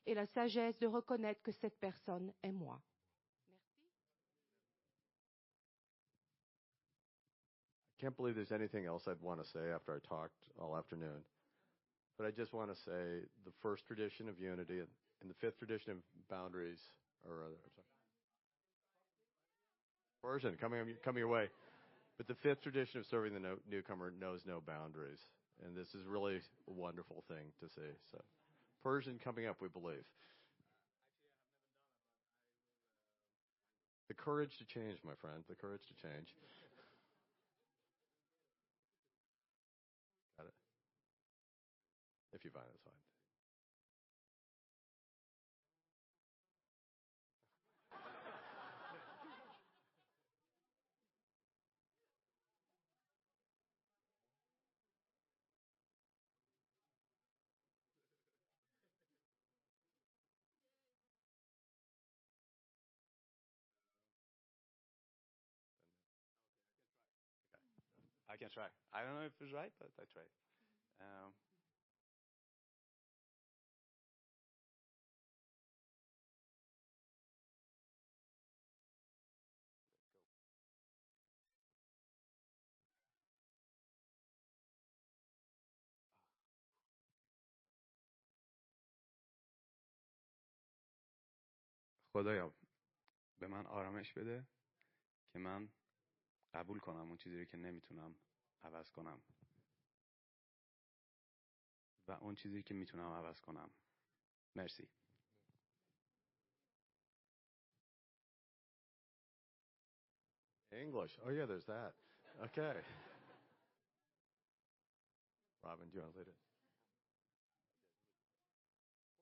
et la sagesse de reconnaître que cette personne est moi. I can't believe there's anything else I'd want to say after I talked all afternoon. But I just want to say the first tradition of unity and the fifth tradition of boundaries, Persian, coming your way. But the fifth tradition of serving the newcomer knows no boundaries. And this is really a wonderful thing to see. So, Persian coming up, we believe. The courage to change, my friend, the courage to change. Got it. If you find it, it's fine. I can try. I don't know if it's right, but I try. خدایا به من آرامش بده که من قبول کنم اون چیزی که نمیتونم عوض کنم و اون چیزی که میتونم عوض کنم. مرسی. English. Oh, yeah, there's that. Okay. Robin, do you want to lead it?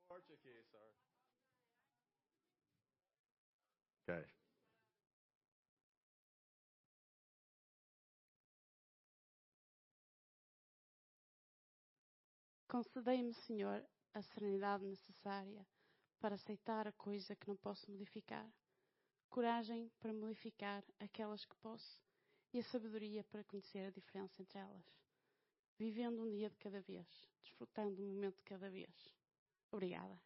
Portuguese, sir. Okay. Concedei-me, Senhor, a serenidade necessária para aceitar a coisa que não posso modificar, coragem para modificar aquelas que posso e a sabedoria para conhecer a diferença entre elas, vivendo um dia de cada vez, desfrutando um momento de cada vez. Obrigada.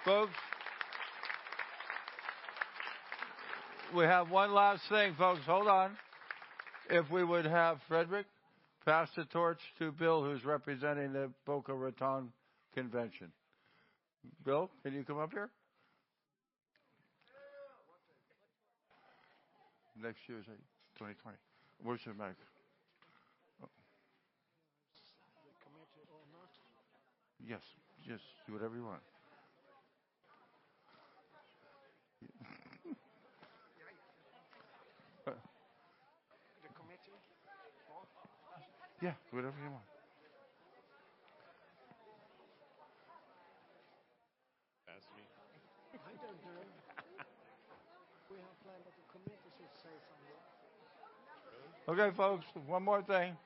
Folks, we have one last thing, folks. Hold on. If we would have Frederick pass the torch to Bill, who's representing the Boca Raton Convention. Bill, can you come up here? Next year is 2020. Where's your mic? Oh. Yes, just do whatever you want. The committee? Yeah, whatever you want. Ask me. I don't know. We have planned that the committee should say something. Okay, folks, one more thing.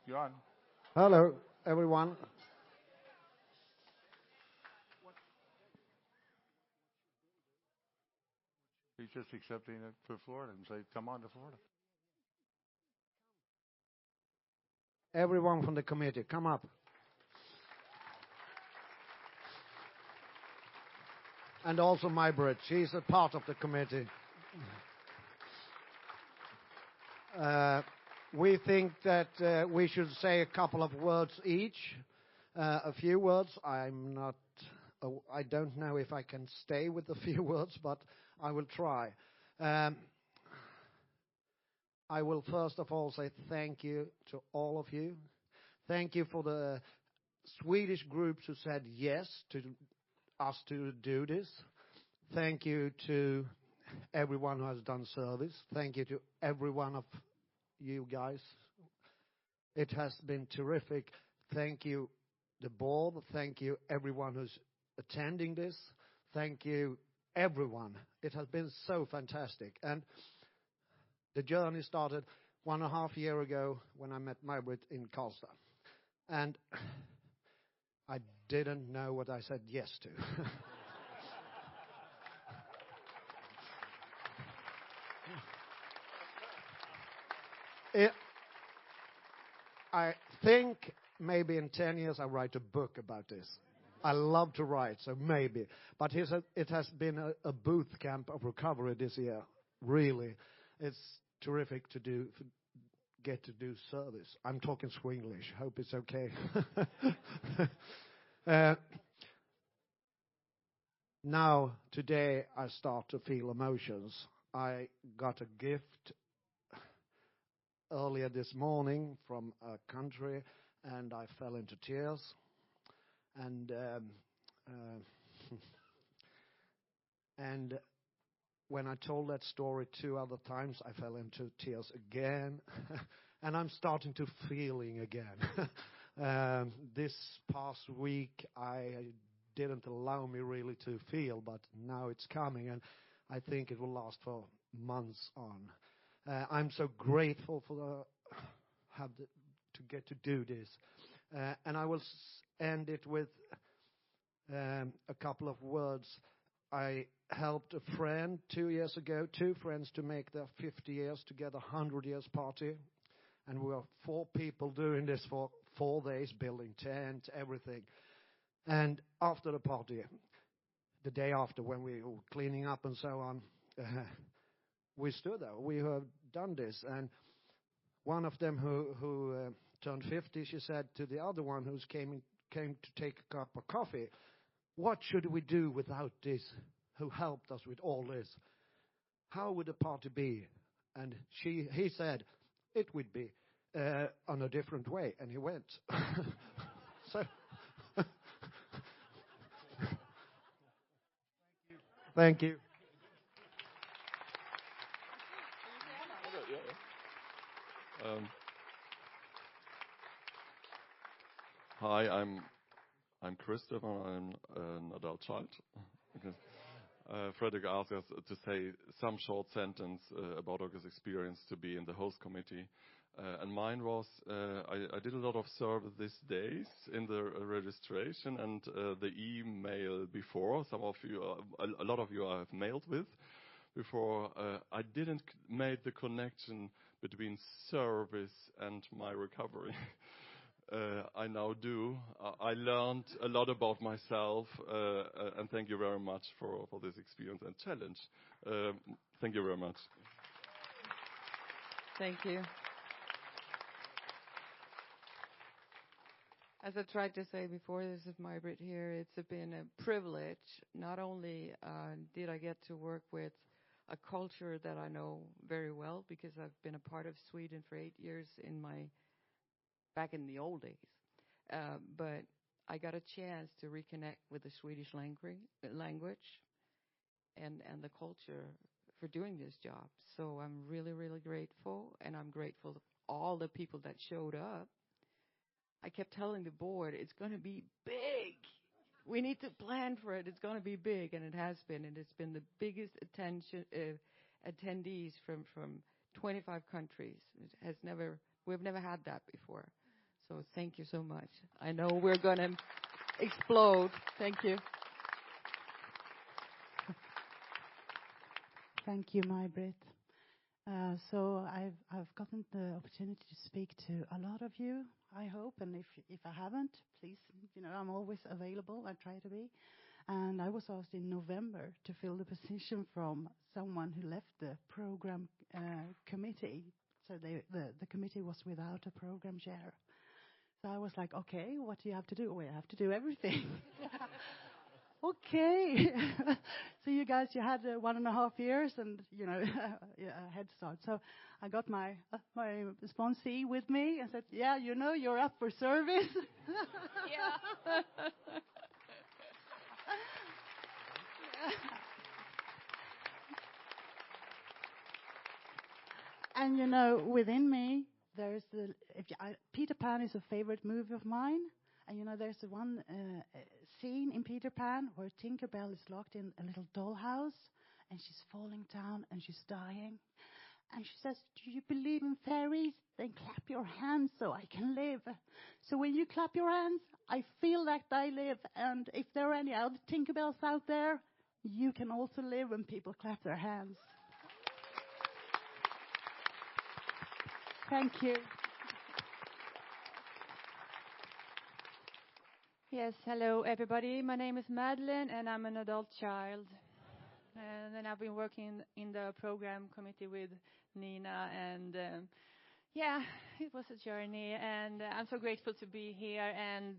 You're on. Hello, everyone. He's just accepting it for Florida and say, come on to Florida. Everyone from the committee, come up. And also Mybrit, she's a part of the committee. We think that we should say a couple of words each, a few words. I don't know if I can stay with a few words, but I will try. I will first of all say thank you to all of you. Thank you for the Swedish groups who said yes to us to do this. Thank you to everyone who has done service. Thank you to every one of you guys. It has been terrific. Thank you, the board. Thank you, everyone who's attending this. Thank you, everyone. It has been so fantastic. And the journey started 1.5 years ago when I met Mybrit in Karlstad. And I didn't know what I said yes to. I think maybe in 10 years I'll write a book about this. I love to write, so maybe. But it has been a boot camp of recovery this year. Really. It's terrific to get to do service. I'm talking Swinglish. Hope it's okay. Now, today, I start to feel emotions. I got a gift earlier this morning from a country, and I fell into tears. And and when I told that story 2 other times, I fell into tears again. And I'm starting to feeling again. This past week, I didn't allow me really to feel, but now it's coming, and I think it will last for months on. I'm so grateful for to get to do this, and I will end it with a couple of words. I helped a friend 2 years ago, two friends, to make their 50 years together, 100 years party. And we were 4 people doing this for 4 days, building tent, everything. And after the party, the day after, when we were cleaning up and so on, we stood there. We have done this. And one of them who turned 50, she said to the other one who came to take a cup of coffee, "What should we do without this? Who helped us with all this? How would the party be?" And he said, "It would be on a different way." And he went. So, thank you. Hi, I'm Christopher. I'm an adult child. Frederick asked us to say some short sentence about August's experience to be in the host committee. And mine was, I did a lot of service these days in the registration and the email before. Some of you, a lot of you I have mailed with before. I didn't make the connection between service and my recovery. I now do. I learned a lot about myself, and thank you very much for this experience and challenge. Thank you very much. Thank you. As I tried to say before, this is Maj-Britt here. It's been a privilege. Not only did I get to work with a culture that I know very well, because I've been a part of Sweden for 8 years back in the old days. But I got a chance to reconnect with the Swedish language and the culture for doing this job. So I'm really, really grateful, and I'm grateful to all the people that showed up. I kept telling the board, it's going to be big. We need to plan for it. It's going to be big, and it has been. And it's been the biggest attendees from 25 countries. We've never had that before. So thank you so much. I know we're going to explode. Thank you. Thank you, Maj-Britt. So I've gotten the opportunity to speak to a lot of you, I hope, and if I haven't, please, I'm always available. I try to be. And I was asked in November to fill the position from someone who left the program committee. So the committee was without a program chair. So I was like, okay, what do you have to do? Well, I have to do everything. Okay. So you guys, you had 1.5 years and, a head start. So I got my sponsee with me and said, yeah, you're up for service. Yeah. And, within me, there's Peter Pan is a favorite movie of mine. And, there's one scene in Peter Pan where Tinkerbell is locked in a little dollhouse and she's falling down and she's dying. And she says, do you believe in fairies? Then clap your hands so I can live. So when you clap your hands, I feel like I live. And if there are any other Tinkerbells out there, you can also live when people clap their hands. Thank you. Yes, hello everybody. My name is Madeleine and I'm an adult child. And then I've been working in the program committee with Nina and it was a journey and I'm so grateful to be here and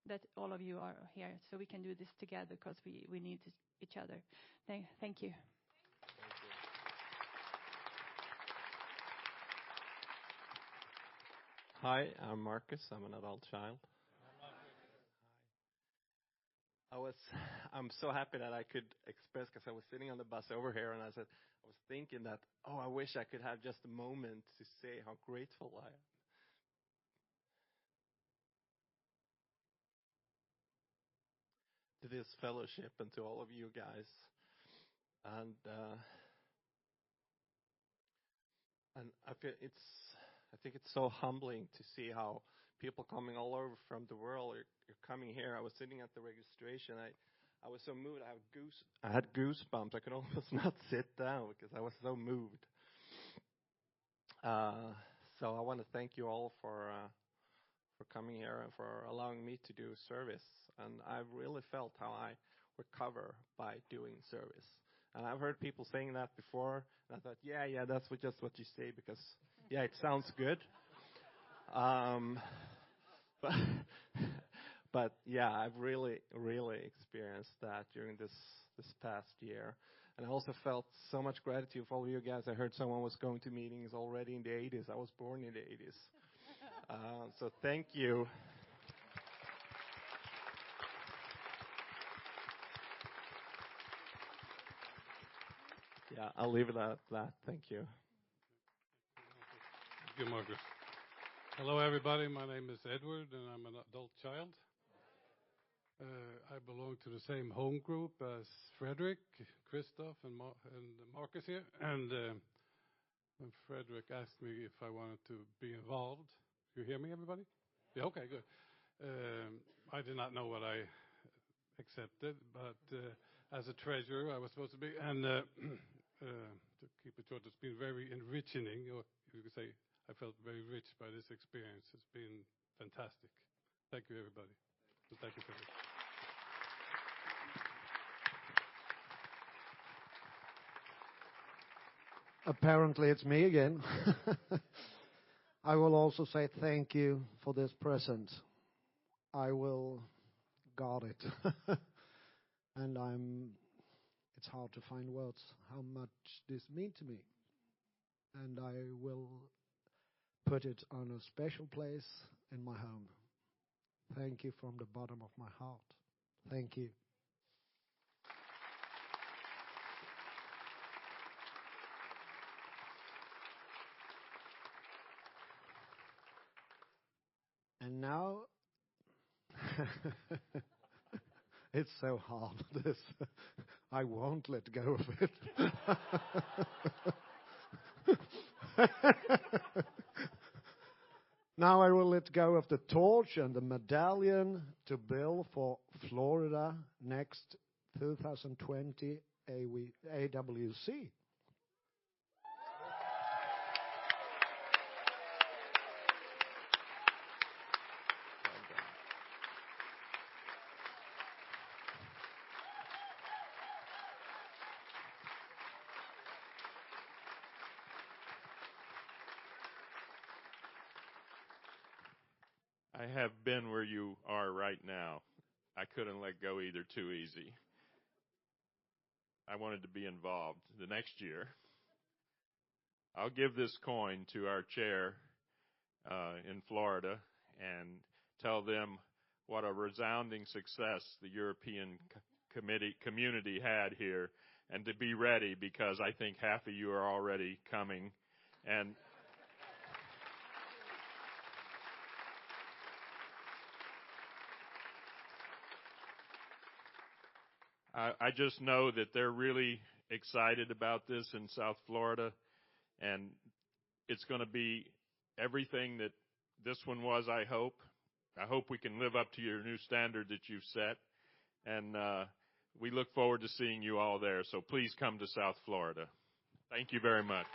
that all of you are here so we can do this together because we need each other. Thank you. Hi, I'm Marcus. I'm an adult child. I'm so happy that I could express because I was sitting on the bus over here and I was thinking that, I wish I could have just a moment to say how grateful I am. to this fellowship and to all of you guys. And I think it's so humbling to see how people coming all over from the world are coming here. I was sitting at the registration. I was so moved. I had goosebumps. I could almost not sit down because I was so moved. So I want to thank you all for coming here and for allowing me to do service. And I've really felt how I recover by doing service. And I've heard people saying that before, and I thought, yeah, that's just what you say because, yeah, it sounds good. But yeah, I've really, really experienced that during this past year. And I also felt so much gratitude for all you guys. I heard someone was going to meetings already in the 80s. I was born in the 80s. So thank you. Yeah, I'll leave it at that. Thank you. Thank you, Marcus. Hello, everybody. My name is Edward, and I'm an adult child. I belong to the same home group as Frederick, Christoph, and Marcus here. And Frederick asked me if I wanted to be involved. You hear me, everybody? Yeah, okay, good. I did not know what I accepted, but as a treasurer, I was supposed to be. And to keep it short, it's been very enriching, or you could say I felt very rich by this experience. It's been fantastic. Thank you, everybody. So thank you for this. Apparently it's me again. I will also say thank you for this present. I will guard it. And it's hard to find words how much this means to me. And I will put it on a special place in my home. Thank you from the bottom of my heart. Thank you. And now, it's so hard, this. I won't let go of it. Now I will let go of the torch and the medallion to Bill for Florida next 2020 AWC. I have been where you are right now. I couldn't let go either too easy. I wanted to be involved the next year. I'll give this coin to our chair in Florida and tell them what a resounding success the European community had here, and to be ready because I think half of you are already coming. And I just know that they're really excited about this in South Florida, and it's going to be everything that this one was, I hope. I hope we can live up to your new standard that you've set, and we look forward to seeing you all there. So please come to South Florida. Thank you very much.